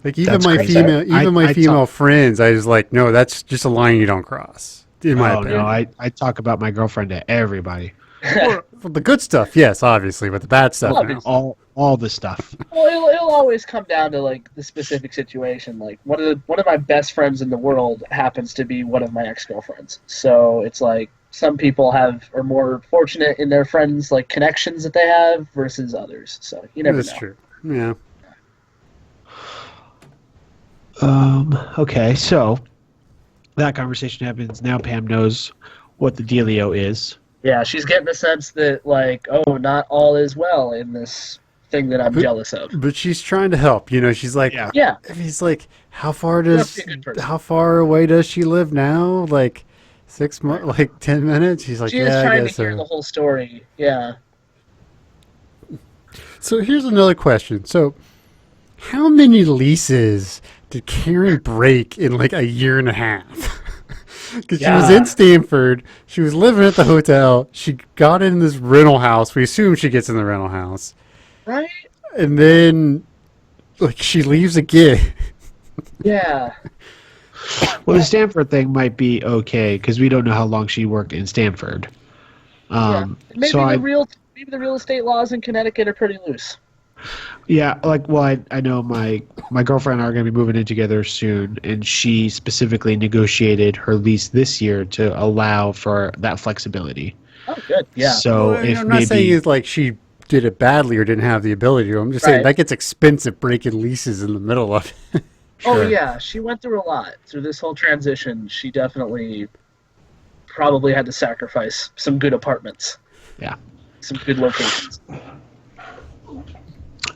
Like even That's my crazy. female I female talk- friends, I just like no, that's just a line you don't cross. In my Oh opinion. no, I talk about my girlfriend to everybody, Well, the good stuff, yes, obviously, but the bad stuff, no. Obviously. all the stuff. Well, it'll always come down to like the specific situation. Like one of my best friends in the world happens to be one of my ex-girlfriends. So it's like some people are more fortunate in their friends like connections that they have versus others. So you never That's know. true. Yeah. Okay, so that conversation happens. Now Pam knows what the dealio is. Yeah, she's getting the sense that like, oh, not all is well in this thing that I'm jealous of. But she's trying to help. She's like, Yeah. Yeah. He's like, how far must be a good person. how far away does she live now? Like 6 months, like 10 minutes? She's like, She is yeah, I trying to guess hear so. the whole story. Yeah. So here's another question. So how many leases did Karen break in like a year and a half? Because she was in Stanford, she was living at the hotel, she got in this rental house. We assume she gets in the rental house, Right? and then like she leaves again. Yeah. Well, the Stanford thing might be okay because we don't know how long she worked in Stanford. Maybe So maybe the real estate laws in Connecticut are pretty loose. Yeah, like, well, I know my girlfriend and I are going to be moving in together soon, and she specifically negotiated her lease this year to allow for that flexibility. Oh, good. Yeah. So Well, if I'm not saying maybe, it's like she did it badly or didn't have the ability to. I'm just saying Right. that gets expensive breaking leases in the middle of it. Oh Sure. yeah, she went through a lot through this whole transition. She definitely probably had to sacrifice some good apartments, yeah. some good locations.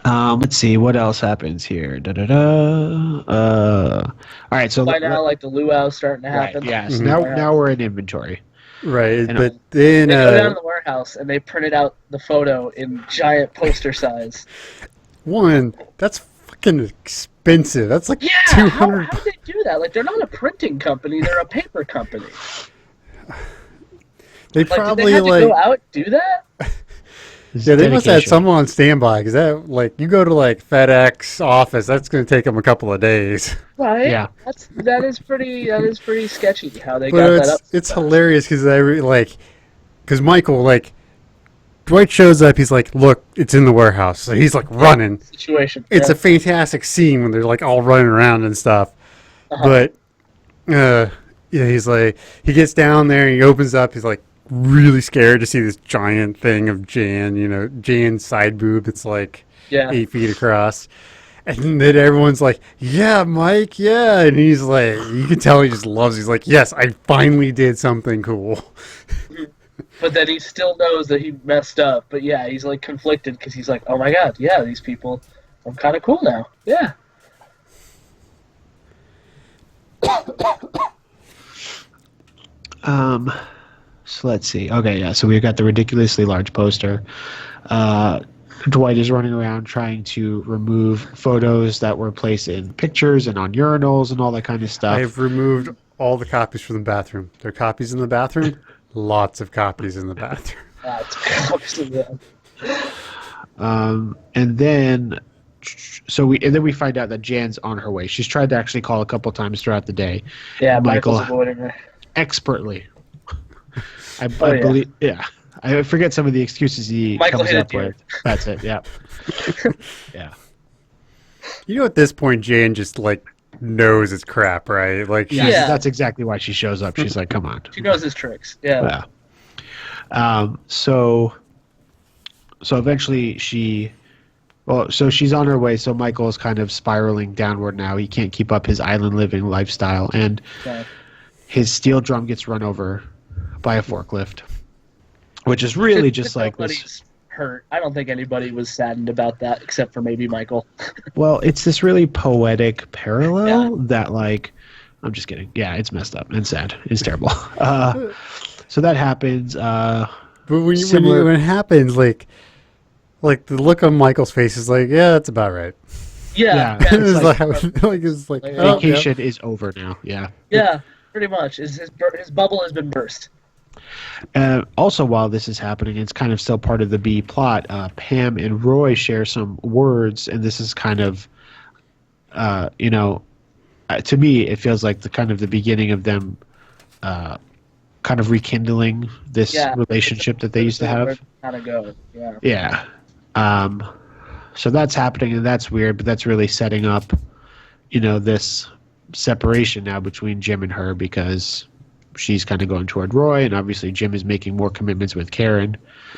Let's see what else happens here. Da da da. All right, so By now, like the luau's starting to right, happen. yes. Mhm. Now we're in inventory. Right, And, but then They go down to the warehouse and they printed out the photo in giant poster size. one, that's fucking expensive. That's like Yeah, 200. how did they do that? Like they're not a printing company; they're a paper company. They Like, did probably they have to like go out and do that? yeah, they must have had Dedication. someone on standby because that like you go to like FedEx office, that's going to take them a couple of days. Right. Yeah. That is pretty sketchy how they But got that up. it's hilarious because because Michael like Dwight shows up, he's like, look, it's in the warehouse. So he's like running. Situation. It's yeah. a fantastic scene when they're like all running around and stuff. Uh-huh. But yeah, he's like he gets down there and he opens up. He's like really scared to see this giant thing of Jan. You know, Jan's side boob. It's like Yeah. 8 feet across. And then everyone's like, yeah, Mike, yeah. And he's like, you can tell he just loves it. He's like, yes, I finally did something cool. But then he still knows that he messed up. But yeah, he's like conflicted because he's like, oh my god, yeah, these people, I'm kind of cool now. Yeah. So let's see. Okay, yeah. So we've got the ridiculously large poster. Dwight is running around trying to remove photos that were placed in pictures and on urinals and all that kind of stuff. I've removed all the copies from the bathroom. There are copies in the bathroom. Lots of copies in the bathroom. It's obviously the And then we find out that Jan's on her way. She's tried to actually call a couple times throughout the day. yeah. Michael Michael's avoiding her. expertly. I yeah. believe. Yeah. I forget some of the excuses he Michael comes hit up it, dude. with. That's it. Yeah. Yeah. You know, at this point, Jan just like knows it's crap, right? Like, Yeah, Yeah. that's exactly why she shows up. She's like, "Come on." She knows his tricks. Yeah. Yeah. So eventually so she's on her way. So Michael is kind of spiraling downward now. He can't keep up his island living lifestyle, and Okay. his steel drum gets run over by a forklift, which is really just like this. Nobody's hurt. I don't think anybody was saddened about that except for maybe Michael. Well, it's this really poetic parallel that, like, I'm just kidding. Yeah, it's messed up and sad. It's terrible. So that happens. but when Similar- it happens, like the look on Michael's face is like, yeah, that's about right. Yeah. Yeah. It's like- like, Like, oh, Vacation is over now. Yeah. Yeah, pretty much. His bubble has been burst. Also, while this is happening, it's kind of still part of the B plot. Pam and Roy share some words, and this is kind of, to me, it feels like the beginning of them, kind of rekindling this Yeah. relationship that they used to have. Kind of go. Yeah. Yeah. So that's happening, and that's weird, but that's really setting up, this separation now between Jim and her because she's kind of going toward Roy, and obviously Jim is making more commitments with Karen,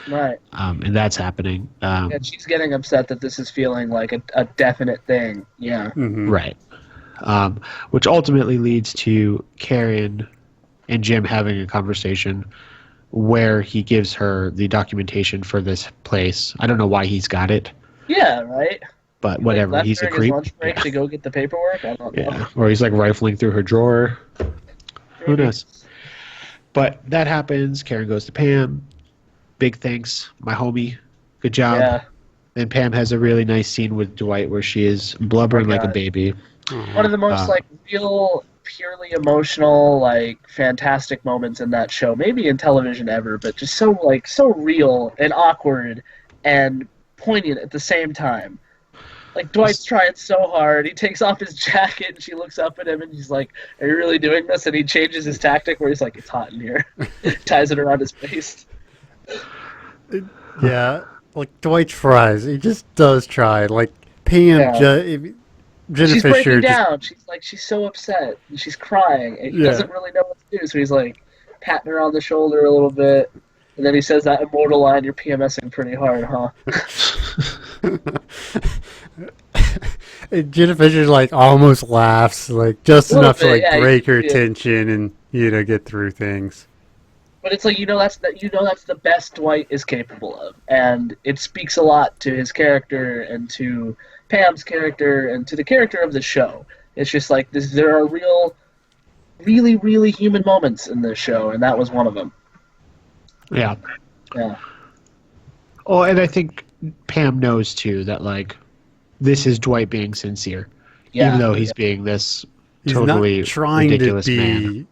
Right. and that's happening. And she's getting upset that this is feeling like a definite thing. Yeah. Right. Which ultimately leads to Karen and Jim having a conversation where he gives her the documentation for this place. I don't know why he's got it, Yeah, right? but Like, whatever. left He's a during his creep. lunch break Yeah. to go get the paperwork? I don't know. Yeah. Or he's like rifling through her drawer. Who knows? But that happens. Karen goes to Pam. Big thanks, my homie. Good job. Yeah. And Pam has a really nice scene with Dwight where she is blubbering like a God. baby. One of the most like real, purely emotional, like fantastic moments in that show, maybe in television ever, but just so real and awkward and poignant at the same time. Like Dwight's trying so hard. He takes off his jacket and she looks up at him and he's like, "Are you really doing this?" And he changes his tactic where he's like, "It's hot in here." Ties it around his waist. Yeah, like Dwight tries. He just does try. Like Pam, Jenna She's Fisher. breaking down. She's so upset and she's crying and he doesn't really know what to do. So he's like patting her on the shoulder a little bit, and then he says that immortal line, "You're PMSing pretty hard, huh?" And Jenna Fisher like almost laughs, like just enough to like break her yeah. tension and get through things. But it's like that's the best Dwight is capable of, and it speaks a lot to his character and to Pam's character and to the character of the show. It's just like this. There are really, really human moments in this show, and that was one of them. Yeah. Yeah. Oh, and I think Pam knows too that like this is Dwight being sincere, even though he's being this totally ridiculous man.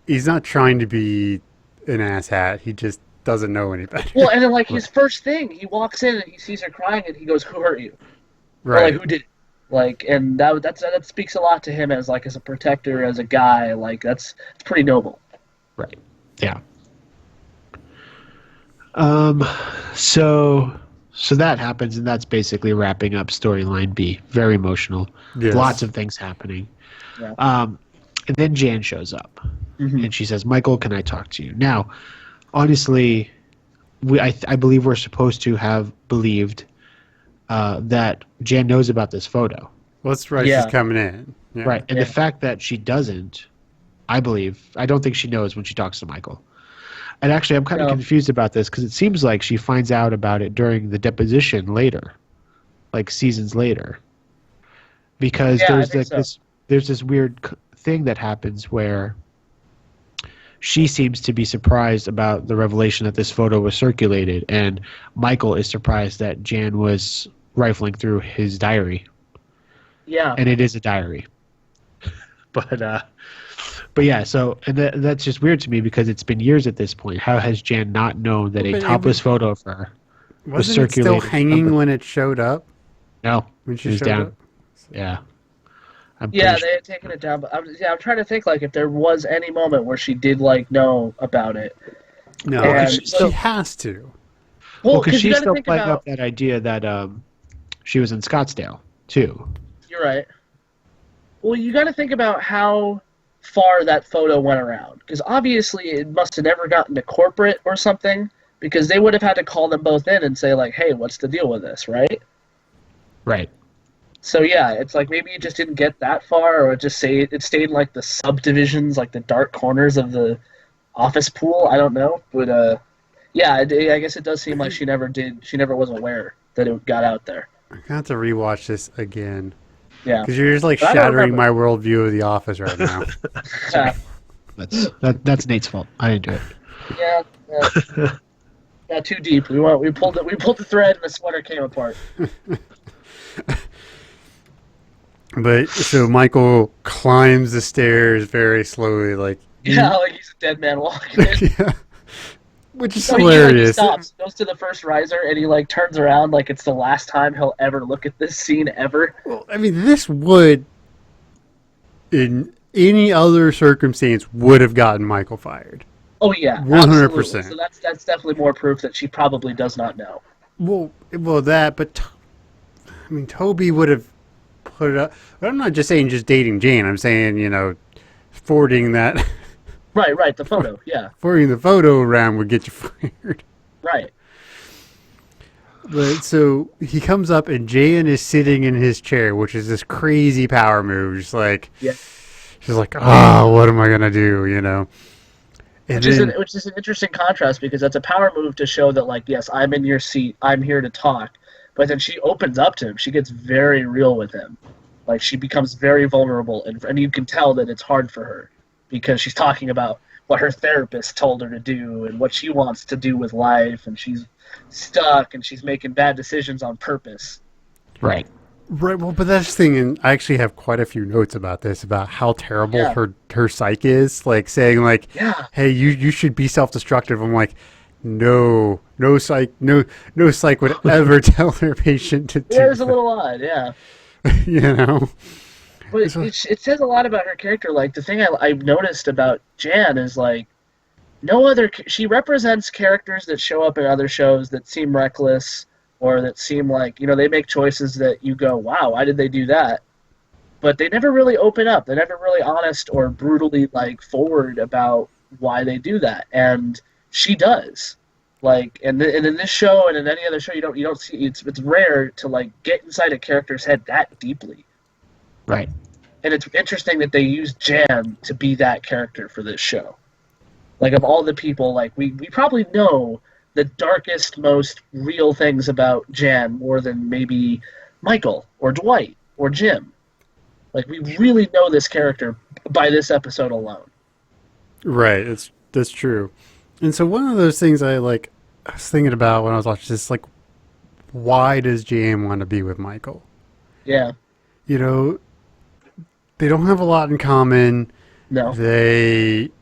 He's not trying to be an asshat. He just doesn't know any better. Well, and then like his first thing, he walks in and he sees her crying, and he goes, "Who hurt you?" Right. Or like, "Who did it?" Like, and that speaks a lot to him as a protector, as a guy. Like it's pretty noble. Right. Yeah. So that happens, and that's basically wrapping up storyline B. Very emotional. Yes. Lots of things happening. Yeah. And then Jan shows up, and she says, "Michael, can I talk to you?" Now, honestly, I believe we're supposed to have believed that Jan knows about this photo. Well, that's right. She's coming in. Yeah. Right. And the fact that she doesn't, I don't think she knows when she talks to Michael. And actually, I'm kind of confused about this because it seems like she finds out about it during the deposition later, like seasons later. Because there's this weird thing that happens where she seems to be surprised about the revelation that this photo was circulated, and Michael is surprised that Jan was rifling through his diary. Yeah. And it is a diary. But yeah, so and that's just weird to me because it's been years at this point. How has Jan not known that a topless photo of her was circulated? Wasn't it still hanging when it showed up? No, when she it was showed down. up? Yeah. They had taken it down. But I'm trying to think like if there was any moment where she did like know about it. No, she has to. Well, because she's still playing up that idea that she was in Scottsdale too. You're right. Well, you got to think about how far that photo went around, because obviously it must have never gotten to corporate or something, because they would have had to call them both in and say like, "Hey, what's the deal with this?" Right? Right. So yeah, it's like maybe it just didn't get that far, or it stayed in like the subdivisions, like the dark corners of the office pool. I don't know, but yeah, I guess it does seem like she never was aware that it got out there. I have to rewatch this again. Yeah, because you're just like shattering my worldview of The Office right now. That's Nate's fault. I didn't do it. Yeah. Got too deep. We pulled the thread and the sweater came apart. But so Michael climbs the stairs very slowly, like he's a dead man walking. Yeah. Which is hilarious. He stops, goes to the first riser, and he like turns around like it's the last time he'll ever look at this scene ever. Well, I mean, this would, in any other circumstance, would have gotten Michael fired. Oh yeah, 100%. So that's definitely more proof that she probably does not know. Well, that, but I mean, Toby would have put it up. But I'm not just saying just dating Jane. I'm saying forwarding that. Right, the photo, yeah. Forwarding the photo around would get you fired. Right. But so he comes up and Jan is sitting in his chair, which is this crazy power move. Just like, she's like, what am I gonna do? Which is an interesting contrast because that's a power move to show that, like, yes, I'm in your seat, I'm here to talk. But then she opens up to him. She gets very real with him. Like, she becomes very vulnerable, and you can tell that it's hard for her because she's talking about what her therapist told her to do and what she wants to do with life, and she's stuck and she's making bad decisions on purpose. Right. Right. Well, but that's the thing, and I actually have quite a few notes about this, about how terrible Yeah. her psych is. Like saying, like, Yeah. "Hey, you should be self-destructive." I'm like, no psych would ever tell their patient to do Yeah, it's a that. little odd, yeah. You know. But it says a lot about her character. Like, the thing I've noticed about Jan is, like, she represents characters that show up in other shows that seem reckless, or that seem like, they make choices that you go, wow, why did they do that? But they never really open up. They're never really honest or brutally, like, forward about why they do that. And she does. Like, and in this show and in any other show, you don't see, it's rare to, like, get inside a character's head that deeply. Right. And it's interesting that they use Jan to be that character for this show. Like, of all the people, like, we probably know the darkest, most real things about Jan more than maybe Michael or Dwight or Jim. Like, we really know this character by this episode alone. Right. That's true. And so one of those things I was thinking about when I was watching this, like, why does Jan want to be with Michael? Yeah. They don't have a lot in common. No. They,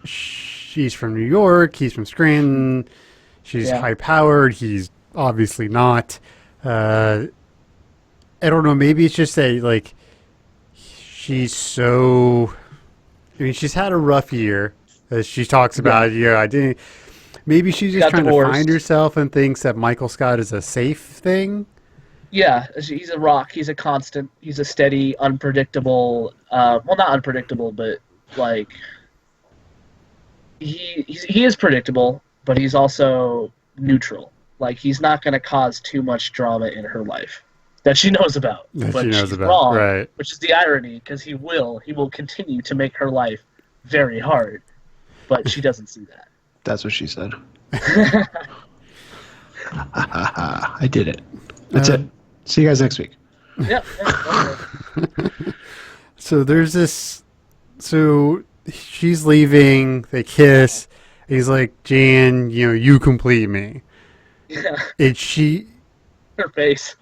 she's from New York, he's from Scranton, she's Yeah. high-powered, he's obviously not. I don't know, maybe it's just that, like, she's so... I mean, she's had a rough year, as she talks about, maybe she's just Got trying divorced. to find herself and thinks that Michael Scott is a safe thing. Yeah, he's a rock. He's a constant. He's a steady, unpredictable. Well, not unpredictable, but like he is predictable, but he's also neutral. Like, he's not going to cause too much drama in her life that she knows about. That but she knows she's about, wrong, right. which is the irony, because he will continue to make her life very hard, but she doesn't see that. That's what she said. I did it. That's it. See you guys next week. Yeah. Okay. So there's this. So she's leaving. They kiss. He's like, Jan, you complete me. Yeah. And she. Her face.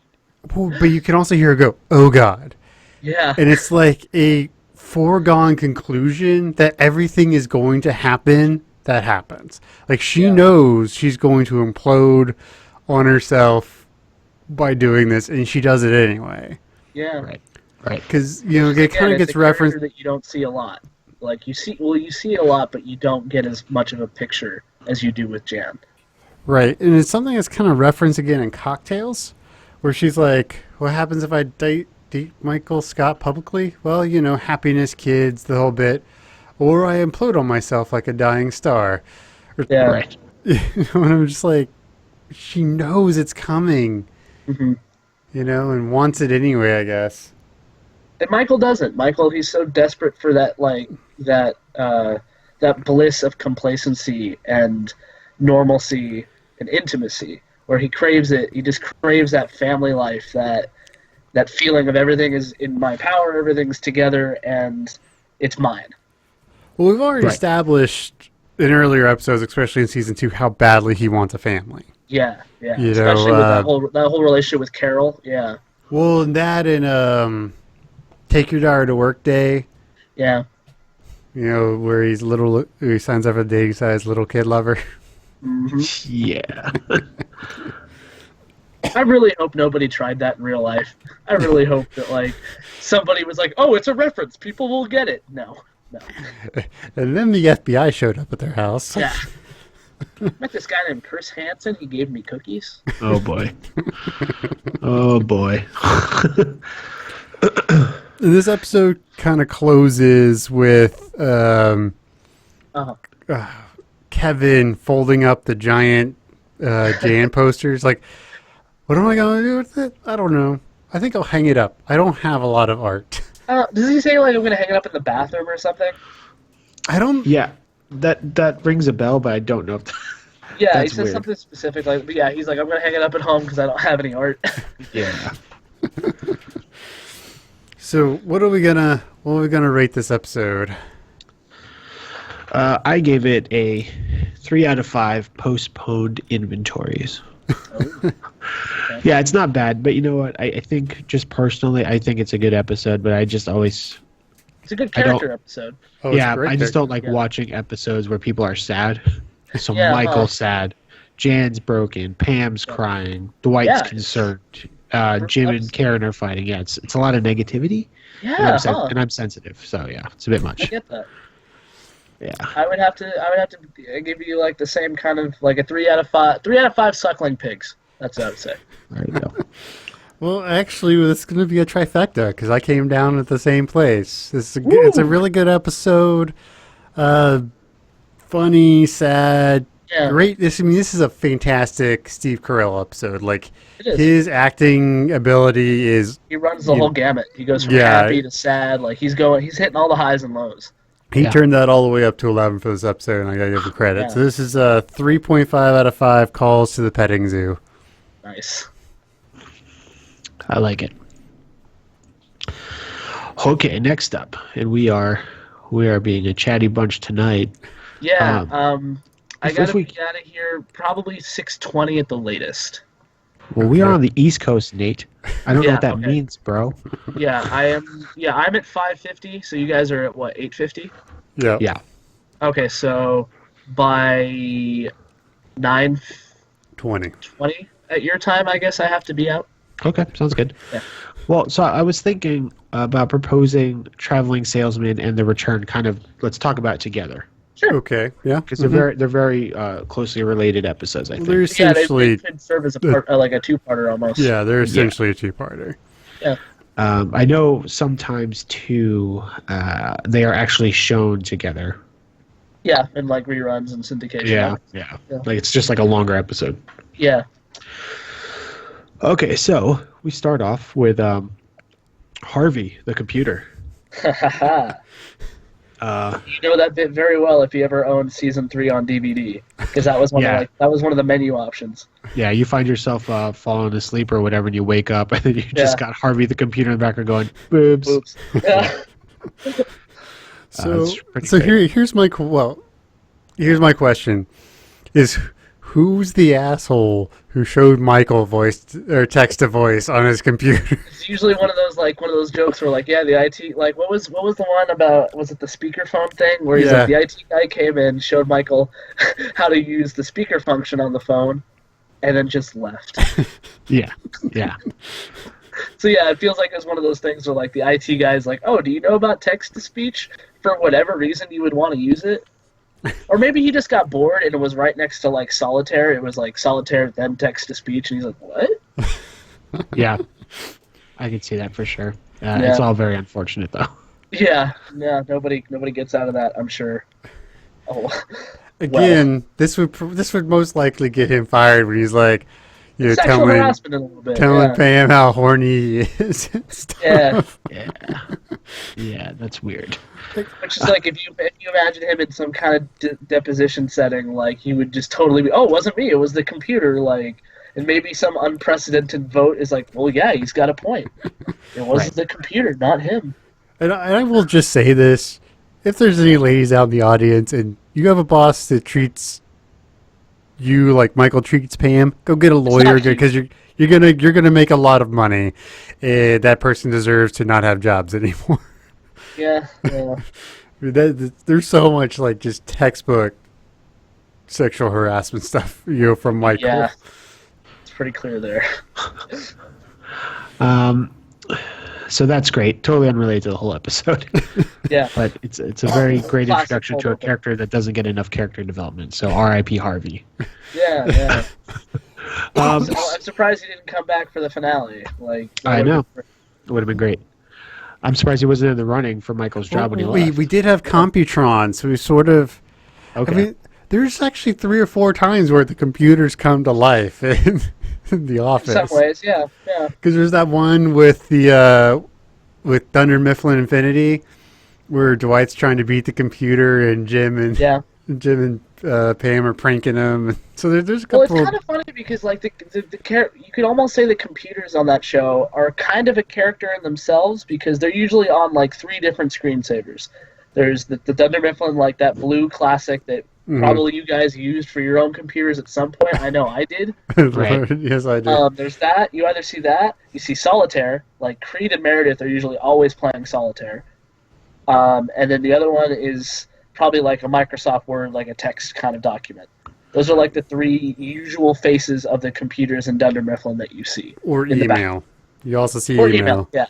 But you can also hear her go, oh God. Yeah. And it's like a foregone conclusion that everything is going to happen that happens. Like, she knows she's going to implode on herself by doing this, and she does it anyway. Yeah. Right. Right. Because, it kind of it's gets a referenced. character that you don't see a lot. Like, you see a lot, but you don't get as much of a picture as you do with Jan. Right, and it's something that's kind of referenced again in Cocktails, where she's like, what happens if I date Michael Scott publicly? Well, happiness, kids, the whole bit. Or I implode on myself like a dying star. Yeah. Right. And I'm just like, she knows it's coming, Mm-hmm. and wants it anyway, I guess. And Michael doesn't. Michael, he's so desperate for that, like, that bliss of complacency and normalcy and intimacy, where he craves it. He just craves that family life, that feeling of everything is in my power, everything's together, and it's mine. Well, we've already Right. established in earlier episodes, especially in season 2, how badly he wants a family. Yeah, yeah. You Especially know, with that whole relationship with Carol. Yeah, Well, and that and Take Your Daughter to Work Day, yeah. where he signs up for the dating site as little kid lover. Yeah. I really hope nobody tried that in real life. I really hope that, like, somebody was like, "Oh, it's a reference. People will get it." No. And then the FBI showed up at their house. Yeah. Met this guy named Chris Hansen. He gave me cookies. Oh boy. Oh boy. And this episode kind of closes with Kevin folding up the giant Jan posters. Like, what am I going to do with it? I don't know. I think I'll hang it up. I don't have a lot of art. Does he say, like, I'm going to hang it up in the bathroom or something? I don't. Yeah. That rings a bell, but I don't know. Yeah, That's he says weird. something specific. Like, but yeah, he's like, I'm going to hang it up at home because I don't have any art. Yeah. So what are we gonna rate this episode? I gave it a 3 out of 5 postponed inventories. Yeah, it's not bad, but you know what? I think just personally, I think it's a good episode, but I just always, It's a good I don't- character episode. Oh, it's yeah, great I just pick. don't like Yeah. watching episodes where people are sad. So Yeah, Michael's sad, Jan's broken, Pam's crying, Dwight's Yeah. concerned, Jim and Karen are fighting. Yeah, it's a lot of negativity, Yeah, and I'm sensitive, so yeah, it's a bit I much. get that. Yeah. I would have to give you like the same kind of like a 3 out of 5. 3 out of 5 suckling pigs. That's what I would say. There you go. Well, actually, it's going to be a trifecta because I came down at the same place. It's a really good episode. Funny, sad, Yeah. great. This is a fantastic Steve Carell episode. Like It is. his acting ability is. He runs the whole gamut. He goes from Yeah. happy to sad. Like he's hitting all the highs and lows. He Yeah. turned that all the way up to 11 for this episode, and I gotta give him credit. Yeah. So this is a 3.5 out of 5 calls to the petting zoo. Nice. I like it. Okay, next up, and we are being a chatty bunch tonight. Yeah. I if gotta we- be out of here probably 6:20 at the latest. Well, we are on the East Coast, Nate. I don't know Yeah, what that okay. means, bro. Yeah, I am. Yeah, I'm at 5:50. So you guys are at what 8:50? Yeah. Yeah. Okay, so by 9:20 20. at your time, I guess I have to be out. Okay, sounds good. Yeah. Well, so I was thinking about proposing Traveling Salesman and The Return. Kind of, let's talk about it together Okay. Yeah. because they're very closely related episodes. I think. They're Yeah, essentially. they could serve as a part, like a two-parter almost. Yeah, they're essentially a two-parter. I know sometimes too they are actually shown together. Yeah, and like reruns and syndication. Yeah. Yeah. Like it's just like a longer episode. Yeah. Okay, so we start off with Harvey, the computer. You know that bit very well if you ever owned season 3 on DVD, because that was one Yeah. of the menu options. Yeah, you find yourself falling asleep or whatever, and you wake up, and then you just got Harvey, the computer, in the background going, boobs. Oops. Yeah. So, it's pretty so great. here's my question: is who's the asshole who showed Michael voice or text to voice on his computer? It's usually one of those jokes where like, yeah, the IT, like what was the one about, was it the speakerphone thing where he's like, the IT guy came in, showed Michael how to use the speaker function on the phone, and then just left. Yeah. So yeah, it feels like it's one of those things where like the IT guy's like, oh, do you know about text to speech? For whatever reason you would want to use it. Or maybe he just got bored and it was right next to like solitaire. It was like solitaire then text to speech, and he's like, what? Yeah. I can see that for sure. It's all very unfortunate, though. Yeah, nobody gets out of that, I'm sure. Oh, Again, this would most likely get him fired when he's like, you know, sexual harassment a little bit. telling yeah. Pam how horny he is and stuff. Yeah. Yeah, that's weird. Which is like if you imagine him in some kind of deposition setting, like he would just totally be, oh, it wasn't me, it was the computer, like, and maybe some unprecedented vote is like, well, yeah, he's got a point. It wasn't the computer, not him. And I will just say this: if there's any ladies out in the audience and you have a boss that treats you like Michael treats Pam, go get a lawyer Exactly. because you're gonna make a lot of money. And that person deserves to not have jobs anymore. Yeah. There's so much like just textbook sexual harassment stuff, you know, from Michael. Yeah. It's pretty clear there. So that's great. Totally unrelated to the whole episode. Yeah. But it's a very great Classic introduction to a cold open. character that doesn't get enough character development. So R.I.P. Harvey. Yeah. Um, So I'm surprised he didn't come back for the finale. Like I know. It would have been great. I'm surprised he wasn't in the running for Michael's job when he left. We did have Computron, so we sort of. Okay. I mean, there's actually 3 or 4 times where the computers come to life in the In office. some ways, yeah. Because there's that one with the with Dunder Mifflin Infinity, where Dwight's trying to beat the computer, and Jim and Pam are pranking him. So there's a Well, it's couple. kind of funny because like you could almost say the computers on that show are kind of a character in themselves because they're usually on like 3 different screensavers. There's the Dunder Mifflin, like that blue classic that Mhm. probably you guys used for your own computers at some point. I know I did. Right. Yes, I do. There's that. You either see that, you see Solitaire. Like Creed and Meredith are usually always playing Solitaire. And then the other one is probably like a Microsoft Word, like a text kind of document. Those are like the three usual faces of the computers in Dunder Mifflin that you see. Or in the back. email. You also see Or email. yeah.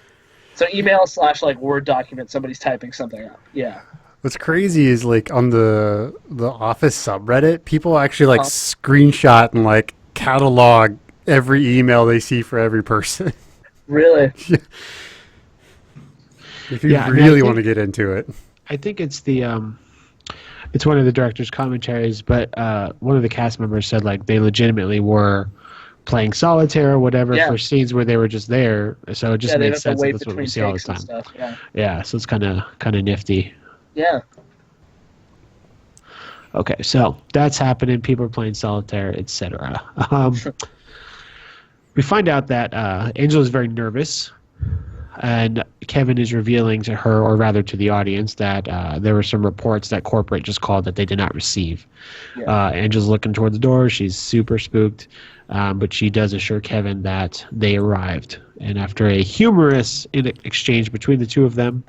So email / like Word document, somebody's typing something up. Yeah. What's crazy is like on the Office subreddit, people actually like screenshot and like catalog every email they see for every person. Really? If you Yeah, I mean, really want to get into it. I think it's the it's one of the director's commentaries, but one of the cast members said like they legitimately were playing solitaire or whatever Yeah. for scenes where they were just there, so it just Yeah, they makes have to sense that wait that's what between we see all the takes and time. stuff. Yeah. Yeah, so it's kind of nifty. Yeah. Okay, so that's happening. People are playing solitaire, etc. We find out that Angela is very nervous, and Kevin is revealing to her, or rather to the audience, that there were some reports that corporate just called that they did not receive. Yeah. Angela's looking toward the door. She's super spooked, but she does assure Kevin that they arrived. And after a humorous exchange between the two of them,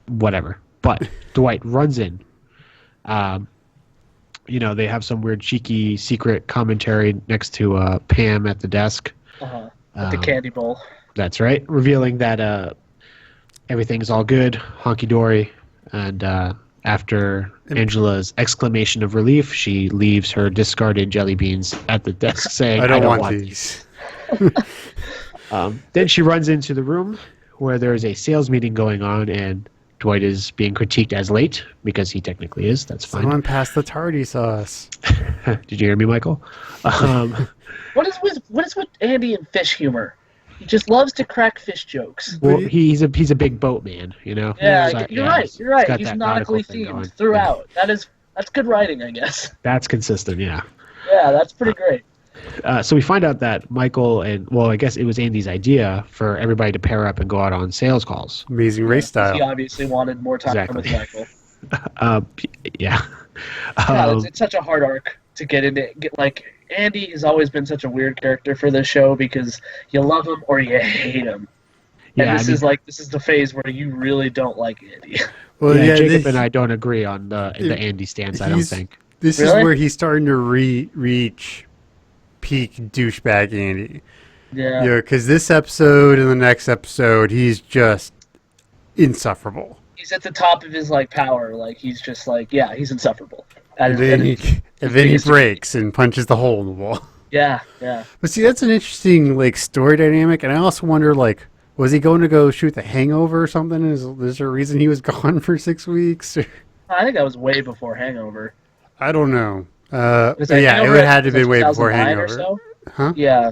whatever. But Dwight runs in. They have some weird, cheeky, secret commentary next to Pam at the desk. With the candy bowl. That's right. Revealing that everything's all good, honky-dory. And after Angela's exclamation of relief, she leaves her discarded jelly beans at the desk saying, I don't want these. Then she runs into the room where there is a sales meeting going on, and Dwight is being critiqued as late, because he technically is. That's fine. Someone passed the tardy sauce. Did you hear me, Michael? What is with Andy and fish humor? He just loves to crack fish jokes. Well, he's a big boat man, you know. Yeah, So, you're right. You're right. got He's that nautically nautical thing going. themed throughout. That's good writing, I guess. That's consistent, yeah. Yeah, that's pretty great. So we find out that Michael I guess it was Andy's idea for everybody to pair up and go out on sales calls. Amazing race He style. obviously wanted more time Exactly. with Michael. Yeah. Yeah, it's such a hard arc to get into. Andy has always been such a weird character for this show because you love him or you hate him. And Yeah, this is the phase where you really don't like Andy. Well, Jacob and I don't agree on the Andy stance, I don't think. This Really? is where he's starting to reach peak douchebag Andy. Yeah. Because this episode and the next episode, he's just insufferable. He's at the top of his power. He's just he's insufferable. And then he breaks and punches the hole in the wall. Yeah, yeah. But see, that's an interesting story dynamic, and I also wonder was he going to go shoot The Hangover or something? Is there a reason he was gone for 6 weeks? I think that was way before Hangover. I don't know. Was But yeah, it Hangover would have to was be way before 2009 Hangover. or so? Huh? Yeah.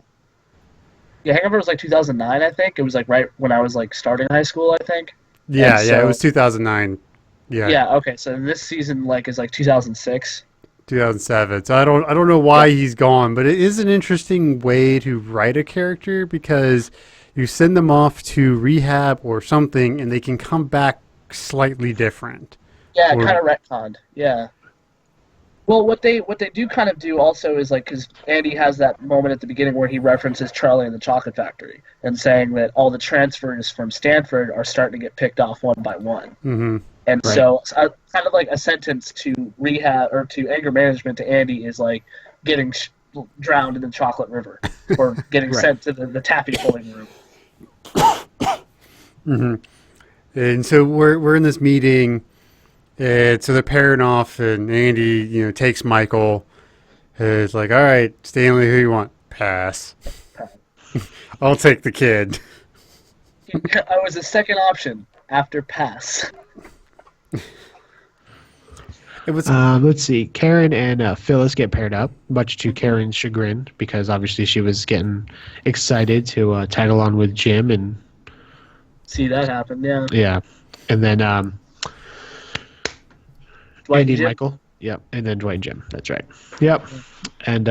Yeah, Hangover was 2009, I think. It was right when I was starting high school, I think. Yeah, And it so- was 2009. Yeah, Yeah, okay. So this season is 2006. 2007. So I don't know why he's gone, but it is an interesting way to write a character because you send them off to rehab or something, and they can come back slightly different. Yeah, Or- kind of retconned. Yeah. Well, what they do kind of do also is because Andy has that moment at the beginning where he references Charlie and the Chocolate Factory and saying that all the transfers from Stanford are starting to get picked off one by one. Mm-hmm. And Right. so, kind of a sentence to rehab or to anger management to Andy is getting drowned in the chocolate river or getting Right. sent to the taffy pulling room. Mm-hmm. And so we're in this meeting, and so they're pairing off, and Andy, takes Michael. It's all right, Stanley, who you want? Pass. I'll take the kid. I was a second option after pass. It was Let's see. Karen and Phyllis get paired up, much to Karen's chagrin, because obviously she was getting excited to tag along with Jim, and See that happen, yeah. yeah, and then Dwight Andy and Jim? Michael. Yep, and then Dwight and Jim. That's right. Yep, and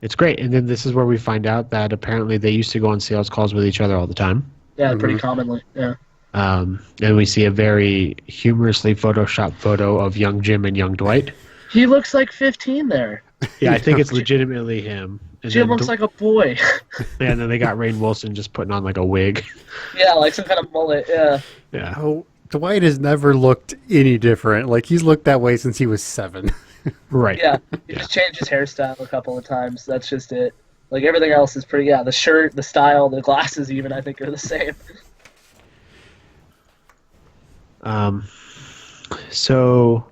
it's great. And then this is where we find out that apparently they used to go on sales calls with each other all the time. Yeah, pretty commonly. Yeah. And we see a very humorously photoshopped photo of young Jim and young Dwight. He looks like 15 there. Yeah, I think it's legitimately him. And Jim then looks like a boy. yeah, and then they got Rainn Wilson just putting on like a wig. Yeah, like some kind of mullet. Yeah. Yeah. Oh, Dwight has never looked any different. Like, he's looked that way since he was 7. Right. Yeah. He just changed his hairstyle a couple of times. That's just it. Like, everything else is pretty, the shirt, the style, the glasses even, I think, are the same. So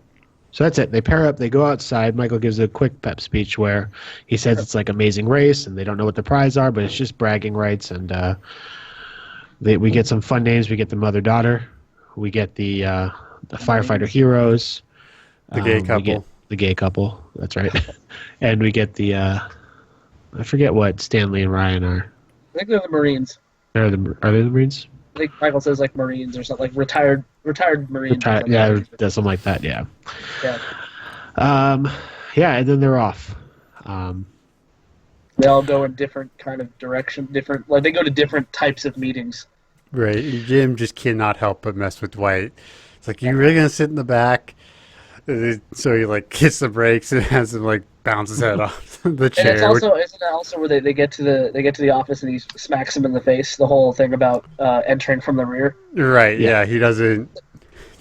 that's it. They pair up. They go outside. Michael gives a quick pep speech where he says it's like Amazing Race, and they don't know what the prize are, but it's just bragging rights. And we get some fun names. We get the mother-daughter. We get the firefighter heroes. The gay couple. We get the gay couple. That's right. And we get the I forget what Stanley and Ryan are. I think they're the Marines. Are they the Marines? I think Michael says, like, Marines or something, like retired Marines. Or something. Yeah, something like that, yeah. Yeah. Yeah, and then they're off. They all go in different kind of direction, like, they go to different types of meetings. Right. And Jim just cannot help but mess with Dwight. It's like, you really going to sit in the back? So he, like, hits the brakes and has him, like, bounce his head off the chair. And it's also, isn't it also where they get to the office and he smacks him in the face? The whole thing about entering from the rear. Right. Yeah. He doesn't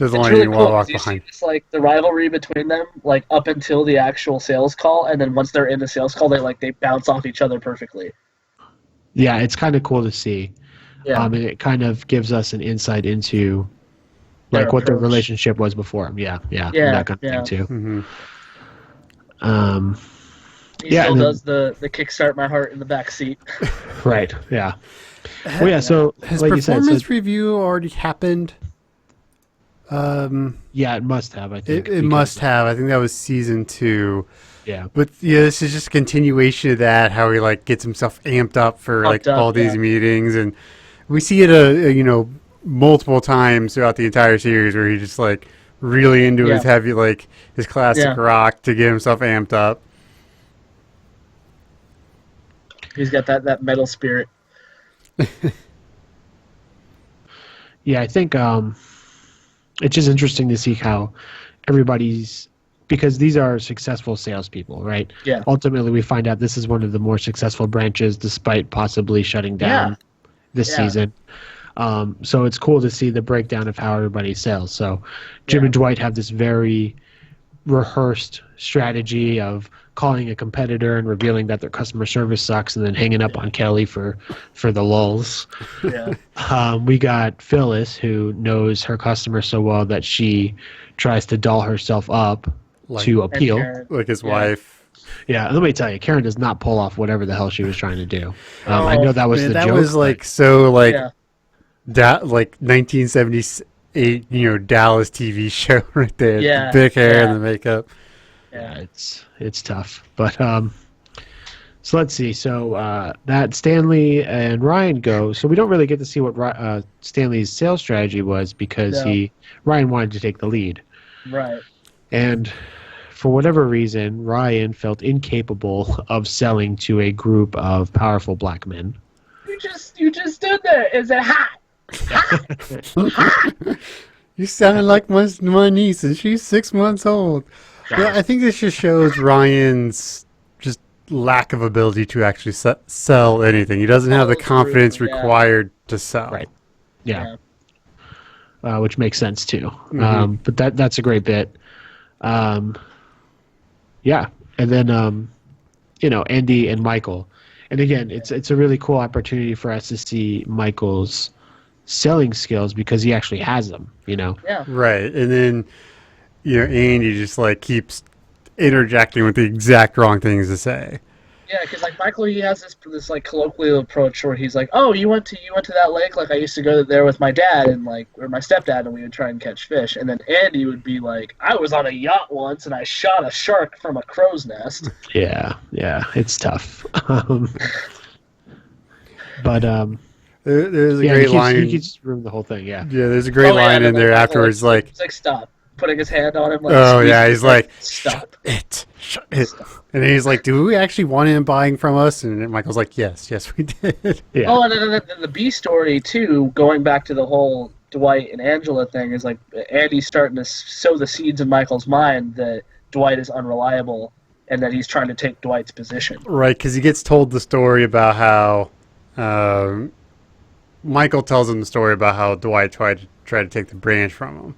want really anyone cool, to walk 'cause you behind. see this, like, the rivalry between them, like, up until the actual sales call, and then once they're in the sales call, they bounce off each other perfectly. Yeah, it's kind of cool to see. Yeah. And it kind of gives us an insight into like Their what their approach. relationship was before. Yeah, Yeah, that kind of yeah. thing too. Mm-hmm. He Yeah, still and then- does the kickstart my heart in the back seat. Right. Yeah. Well, yeah. So Has like you said, performance review already happened? yeah, it must have. I think It must have. I think that was season 2. Yeah. But yeah, this is just a continuation of that. How he like gets himself amped up for like Pumped up, all these yeah. meetings, and we see it multiple times throughout the entire series where he's just like really into his Yeah. heavy like his classic Yeah. rock to get himself amped up. He's got that metal spirit. Yeah, I think it's just interesting to see how everybody's because these are successful salespeople, right? Yeah. Ultimately, we find out this is one of the more successful branches, despite possibly shutting down this Yeah. season. So it's cool to see the breakdown of how everybody sells. So Jim Yeah. and Dwight have this very rehearsed strategy of calling a competitor and revealing that their customer service sucks, and then hanging up on Kelly for the lulls. Yeah. We got Phyllis, who knows her customer so well that she tries to doll herself up to And appeal. Karen. Like his Yeah. wife. Yeah, and let me tell you, Karen does not pull off whatever the hell she was trying to do. I know that was Man, the that joke. was but- like so like Yeah. like 1978, Dallas TV show right there. Yeah, The big hair yeah. and the makeup. yeah, it's tough. But so let's see. So that Stanley and Ryan go. So we don't really get to see what Stanley's sales strategy was because No. Ryan wanted to take the lead, Right. and for whatever reason, Ryan felt incapable of selling to a group of powerful black men. You just stood there. Is it hot? You sound like my niece, and she's 6 months old. Yeah, I think this just shows Ryan's just lack of ability to actually sell anything. He doesn't have the confidence yeah. required to sell. Right. Yeah. Which makes sense too. Mm-hmm. But that's a great bit. Yeah, and then Andy and Michael, and again, it's a really cool opportunity for us to see Michael's selling skills because he actually has them. Yeah. Right, and then Andy just like keeps interjecting with the exact wrong things to say. Yeah, because like Michael, he has this like colloquial approach where he's like, "Oh, you went to that lake? Like I used to go there with my dad and or my stepdad, and we would try and catch fish." And then Andy would be like, "I was on a yacht once and I shot a shark from a crow's nest." Yeah, it's tough. But There's a yeah, great line. he just ruined the whole thing. Yeah, Yeah, there's a great line in there afterwards. It's like stop. putting his hand on him. Like, Oh yeah, squeezing he's his like, neck. Stop. shut it. And then he's like, do we actually want him buying from us? And Michael's like, yes, we did. Yeah. Oh, and then the B story too, going back to the whole Dwight and Angela thing, is like Andy's starting to sow the seeds in Michael's mind that Dwight is unreliable and that he's trying to take Dwight's position. Right, because he gets told the story about how Michael tells him the story about how Dwight tried to take the branch from him.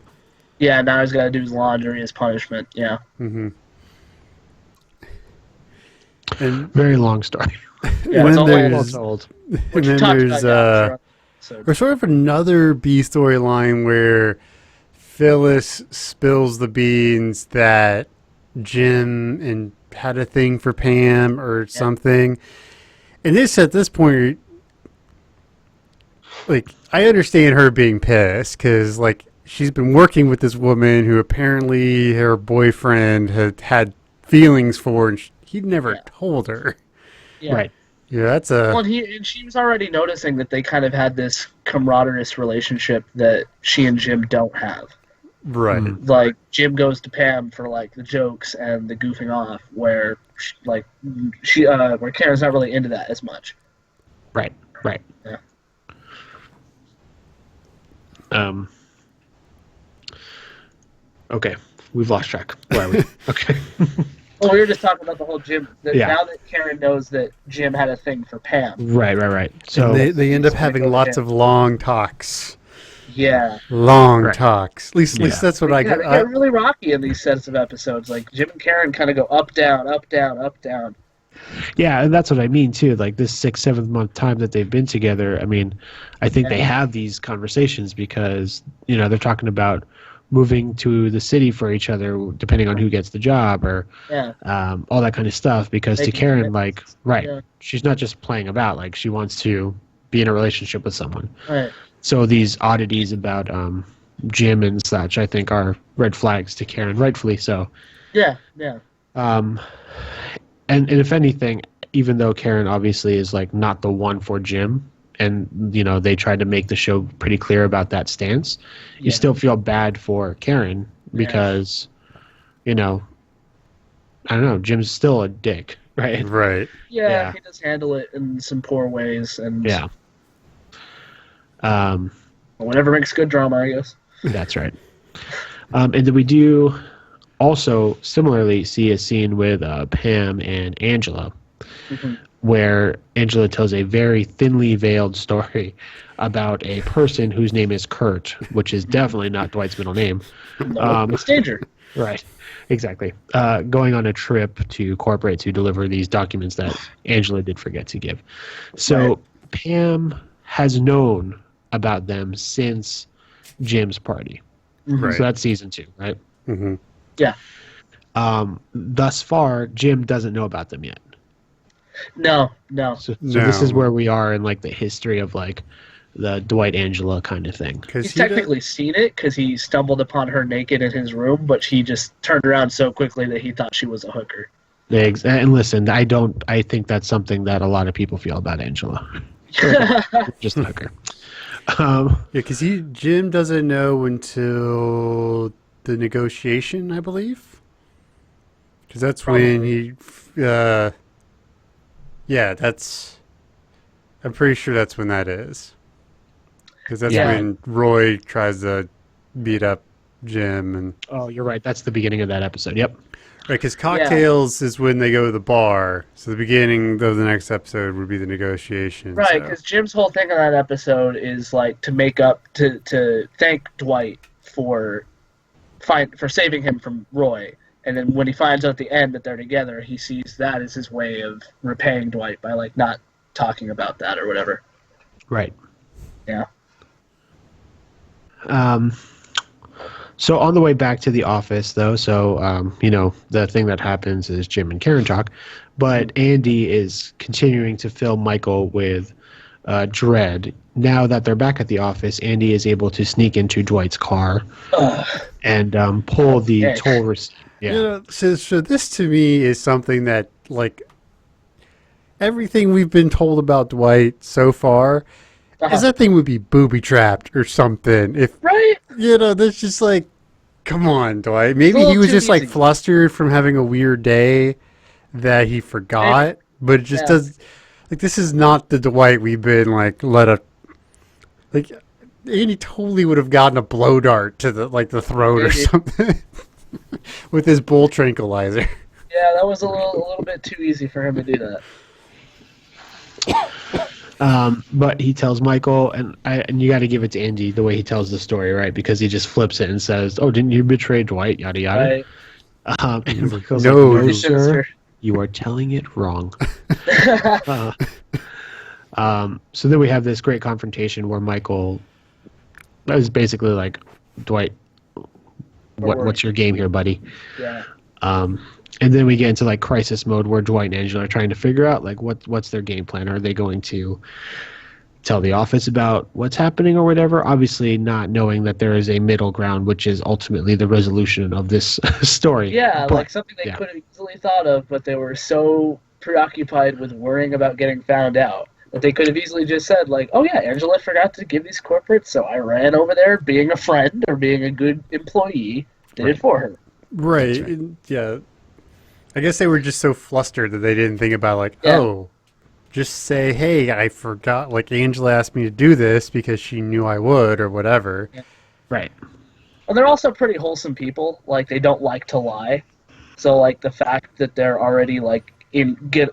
Yeah, now he's got to do his laundry as punishment. Yeah. Mm-hmm. And Very long story. Yeah, and it's then all there's, Told. which and we then talked there's about. Yeah, so, there's sort of another B storyline where Phyllis spills the beans that Jim and had a thing for Pam or something. And this at this point, like, I understand her being pissed because, like, she's been working with this woman who apparently her boyfriend had feelings for, and he'd never told her. yeah. Right. Yeah, that's a. Well, and she was already noticing that they kind of had this camaraderie relationship that she and Jim don't have. Right. Like, Jim goes to Pam for, like, the jokes and the goofing off, where, where Karen's not really into that as much. Right. Yeah. Okay, we've lost track. Where are we? Okay. Well, we were just talking about the whole Jim. Yeah. Now that Karen knows that Jim had a thing for Pam. Right. So They end up having lots of long talks. Yeah. Long talks. At least that's what I Yeah, got. they get really rocky in these sets of episodes. Like, Jim and Karen kind of go up, down, up, down, up, down. yeah, and that's what I mean too. Like this 6-7 month time that they've been together. I mean, I think they have these conversations because they're talking about moving to the city for each other, depending on who gets the job or all that kind of stuff. Because to Making Karen, commitments. like, Yeah. she's not just playing about. Like, she wants to be in a relationship with someone. Right. So these oddities about Jim and such, I think, are red flags to Karen, rightfully so. Yeah. And if anything, even though Karen obviously is like not the one for Jim, and they tried to make the show pretty clear about that stance, you still feel bad for Karen because, I don't know, Jim's still a dick, right? Right. Yeah, he does handle it in some poor ways, and Yeah. whatever makes good drama, I guess. That's right. And then we do also similarly see a scene with Pam and Angela, where Angela tells a very thinly veiled story about a person whose name is Kurt, which is definitely not Dwight's middle name. It's danger. Right, exactly. Going on a trip to corporate to deliver these documents that Angela did forget to give. So Pam has known about them since Jim's party. Right. So that's season 2, right? Mm-hmm. Yeah. Thus far, Jim doesn't know about them yet. No. So this is where we are in like the history of like the Dwight Angela kind of thing. He's technically seen it because he stumbled upon her naked in his room, but she just turned around so quickly that he thought she was a hooker. And listen, I think that's something that a lot of people feel about Angela. Just a hooker. because Jim doesn't know until the negotiation, I believe. Because that's when he, I'm pretty sure that's when that is. Because that's when Roy tries to beat up Jim. And Oh, you're right. That's the beginning of that episode. Yep. right, because cocktails is when they go to the bar. So the beginning of the next episode would be the negotiation. Right, so. because Jim's whole thing on that episode is like to make up to thank Dwight for saving him from Roy, and then when he finds out at the end that they're together, he sees that as his way of repaying Dwight by like not talking about that or whatever. Right. Yeah. So on the way back to the office, though, the thing that happens is Jim and Karen talk, but Andy is continuing to fill Michael with dread. Now that they're back at the office, Andy is able to sneak into Dwight's car and pull the toll receipt. Yeah. So this to me is something that, like, everything we've been told about Dwight so far is that thing would be booby trapped or something. If Right? that's just like, Come on, Dwight. Maybe little he was too just like easy. flustered from having a weird day that he forgot. But it just Yeah. does. Like, this is not the Dwight we've been like like. Andy totally would have gotten a blow dart to the throat or Maybe. something with his bull tranquilizer. Yeah, that was a little bit too easy for him to do that. But he tells Michael, and you got to give it to Andy the way he tells the story, right? Because he just flips it and says, "Oh, didn't you betray Dwight?" Yada yada. Right. And Michael's No, like, "No, you- sir, you are telling it wrong." So then we have this great confrontation where Michael is basically like, "Dwight, what's your game here, buddy?" Yeah. And then we get into like crisis mode where Dwight and Angela are trying to figure out like what's their game plan. Are they going to tell the office about what's happening or whatever? Obviously not knowing that there is a middle ground, which is ultimately the resolution of this story. Yeah, But- like something they yeah. could have easily thought of, but they were so preoccupied with worrying about getting found out that they could have easily just said, like, "Oh yeah, Angela forgot to give these corporates, so I ran over there being a friend or being a good employee, did it for her." Right. right. and, yeah. I guess they were just so flustered that they didn't think about like, Yeah. oh, just say, hey, I forgot. Like Angela asked me to do this because she knew I would or whatever. Right. And they're also pretty wholesome people. Like, they don't like to lie. So, like, the fact that they're already, like,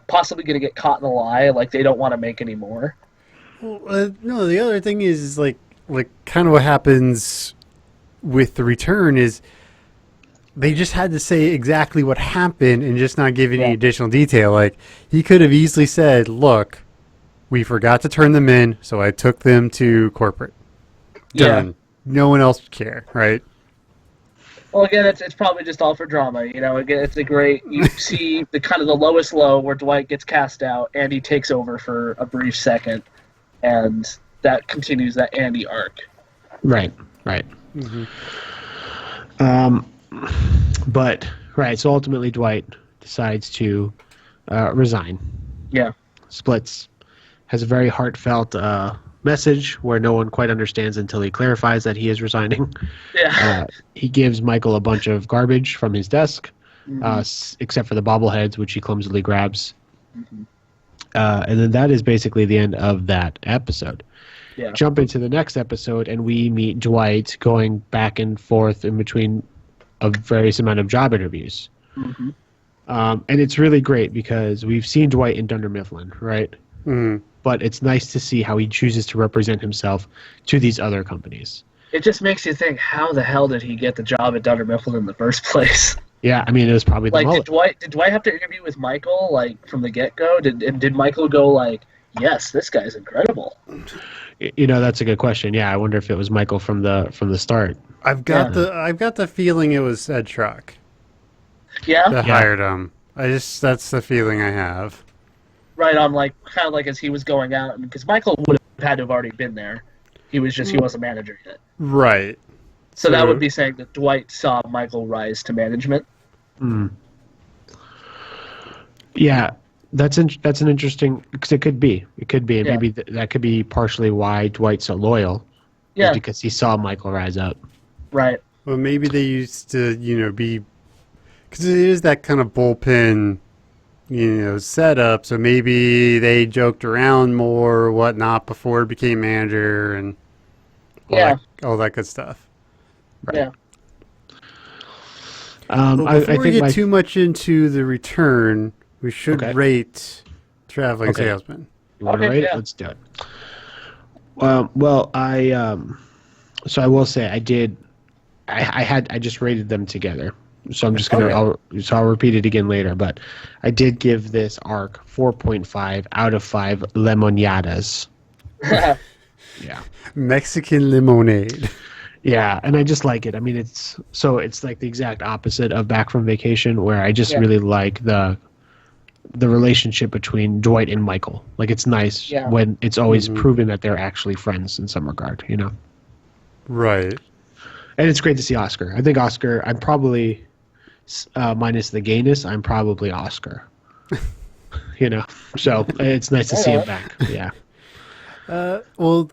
possibly going to get caught in a lie, like, they don't want to make any more. Well, no, the other thing is like kind of what happens with the return is they just had to say exactly what happened and just not give any Yeah. additional detail. Like he could have easily said, "Look, we forgot to turn them in, so I took them to corporate." Done. Yeah. No one else would care, right? Well, again, it's probably just all for drama. You know, again, it's a great. You see the kind of the lowest low where Dwight gets cast out, Andy takes over for a brief second, and that continues that Andy arc. Right. But right. So ultimately, Dwight decides to resign. Yeah. Splits. Has a very heartfelt message where no one quite understands until he clarifies that he is resigning. Yeah. He gives Michael a bunch of garbage from his desk, except for the bobbleheads, which he clumsily grabs. And then that is basically the end of that episode. Yeah. Jump into the next episode, and we meet Dwight going back and forth in between a various amount of job interviews. And it's really great because we've seen Dwight in Dunder Mifflin, right? But it's nice to see how he chooses to represent himself to these other companies. It just makes you think, how the hell did he get the job at Dunder Mifflin in the first place? Yeah, I mean, it was probably the Like, mullet. did Dwight have to interview with Michael, like, from the get-go? Did Michael go, like, yes, this guy's incredible? You know, that's a good question. Yeah, I wonder if it was Michael from the start. I've got the feeling it was Ed Truck Yeah? that hired him. That's the feeling I have. Right on, like, kind of like as he was going out, because Michael would have had to have already been there. He wasn't manager yet. Right. So that True. would be saying that Dwight saw Michael rise to management. Yeah, that's an interesting, because it could be, and Yeah. maybe that could be partially why Dwight's so loyal. is Yeah, because he saw Michael rise up. right. Well, maybe they used to, be, because it is that kind of bullpen, setup. So maybe they joked around more or whatnot before it became manager and all that good stuff. Yeah. Well, I before we think get too much into the return, we should Okay. rate Traveling Okay. Salesman. You want to Okay, rate yeah. it? Let's do it. Well, so I will say I did. I just rated them together. So I'm just gonna. Okay. I'll repeat it again later. But I did give this arc 4.5 out of 5 lemoniadas. Yeah. Mexican lemonade. Yeah, and I just like it. I mean, it's like the exact opposite of Back from Vacation, where I just Yeah. really like the relationship between Dwight and Michael. Like, it's nice Yeah. when it's always proven that they're actually friends in some regard, Right. And it's great to see Oscar. I think Oscar. I'm probably minus the gayness. I'm probably Oscar. So it's nice to see him back. Yeah. Well,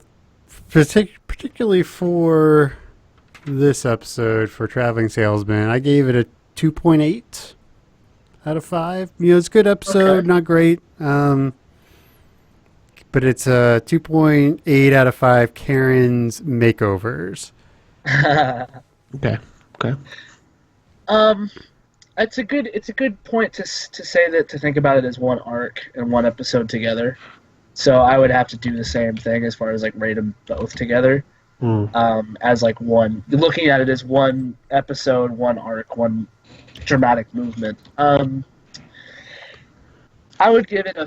particularly for this episode for Traveling Salesman. I gave it a 2.8 out of 5. You know, it's a good episode, Okay. not great. But it's a 2.8 out of 5 Karen's makeovers. Okay. It's a good point to say that, to think about it as one arc and one episode together. So I would have to do the same thing as far as like rate them both together. As like one, looking at it as one episode, one arc, one dramatic movement. I would give it a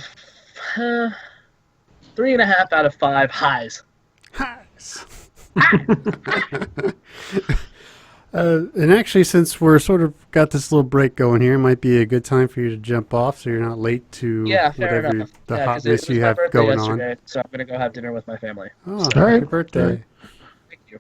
3.5 out of 5 highs. And actually, since we're sort of got this little break going here, it might be a good time for you to jump off so you're not late to Fair whatever enough. the 'Cause hotness it was you my have birthday going yesterday, on. so I'm gonna go have dinner with my family. Oh, All happy right. birthday. Thank you.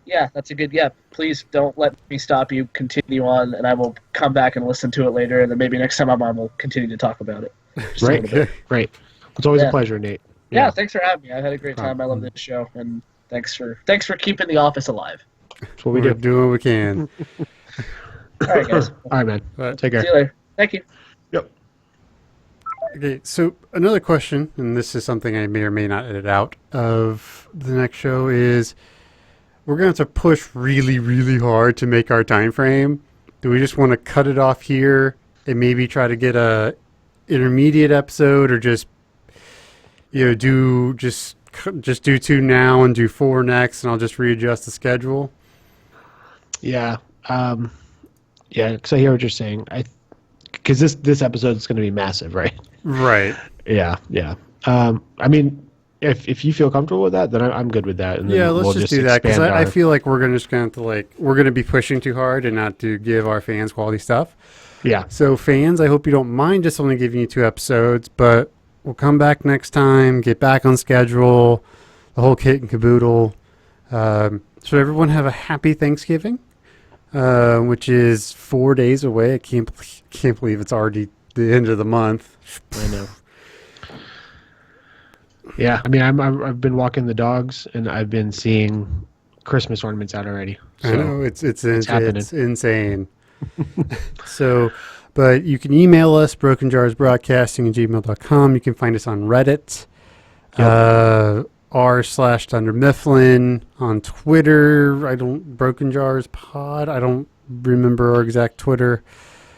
Yeah, that's a good. Yeah, please don't let me stop you. Continue on, and I will come back and listen to it later, and then maybe next time I'm on, we'll continue to talk about it. Just a Right. little bit. Right. It's always Yeah. a pleasure, Nate. Yeah, thanks for having me. I had a great time. I love this show, and thanks for keeping the office alive. That's what we We're do. doing what we can. All right, guys. All right, man. But- Take care. See you later. Thank you. Yep. Okay, so another question, and this is something I may or may not edit out of the next show, is we're going to have to push really, really hard to make our time frame. Do we just want to cut it off here and maybe try to get a intermediate episode, or just do 2 now and do 4 next, and I'll just readjust the schedule? Yeah. Yeah, because I hear what you're saying. Because this episode is going to be massive, right? Right. Yeah. I mean, if you feel comfortable with that, then I'm good with that. And then Yeah, let's we'll just do that, because expand I our- feel like we're going to be pushing too hard and not to give our fans quality stuff. Yeah. So fans, I hope you don't mind just only giving you 2 episodes, but we'll come back next time, get back on schedule, the whole kit and caboodle. So everyone have a happy Thanksgiving, which is 4 days away. I can't believe it's already the end of the month. I know. Yeah, I mean, I've been walking the dogs, and I've been seeing Christmas ornaments out already. So I know it's happening. insane. So, but you can email us brokenjarsbroadcasting@gmail.com. You can find us on Reddit, r/Thunder Mifflin on Twitter. Broken Jars Pod. I don't remember our exact Twitter.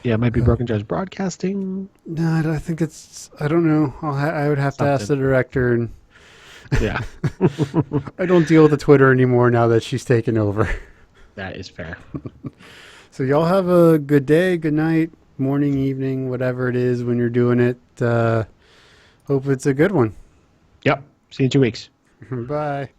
Yeah, it might be Broken Jars Broadcasting. No, I think it's. I don't know. I would have to ask the director, and Yeah, I don't deal with the Twitter anymore now that she's taken over. that is fair. So y'all have a good day, good night, morning, evening, whatever it is when you're doing it. Hope it's a good one. Yep. See you in 2 weeks. Bye.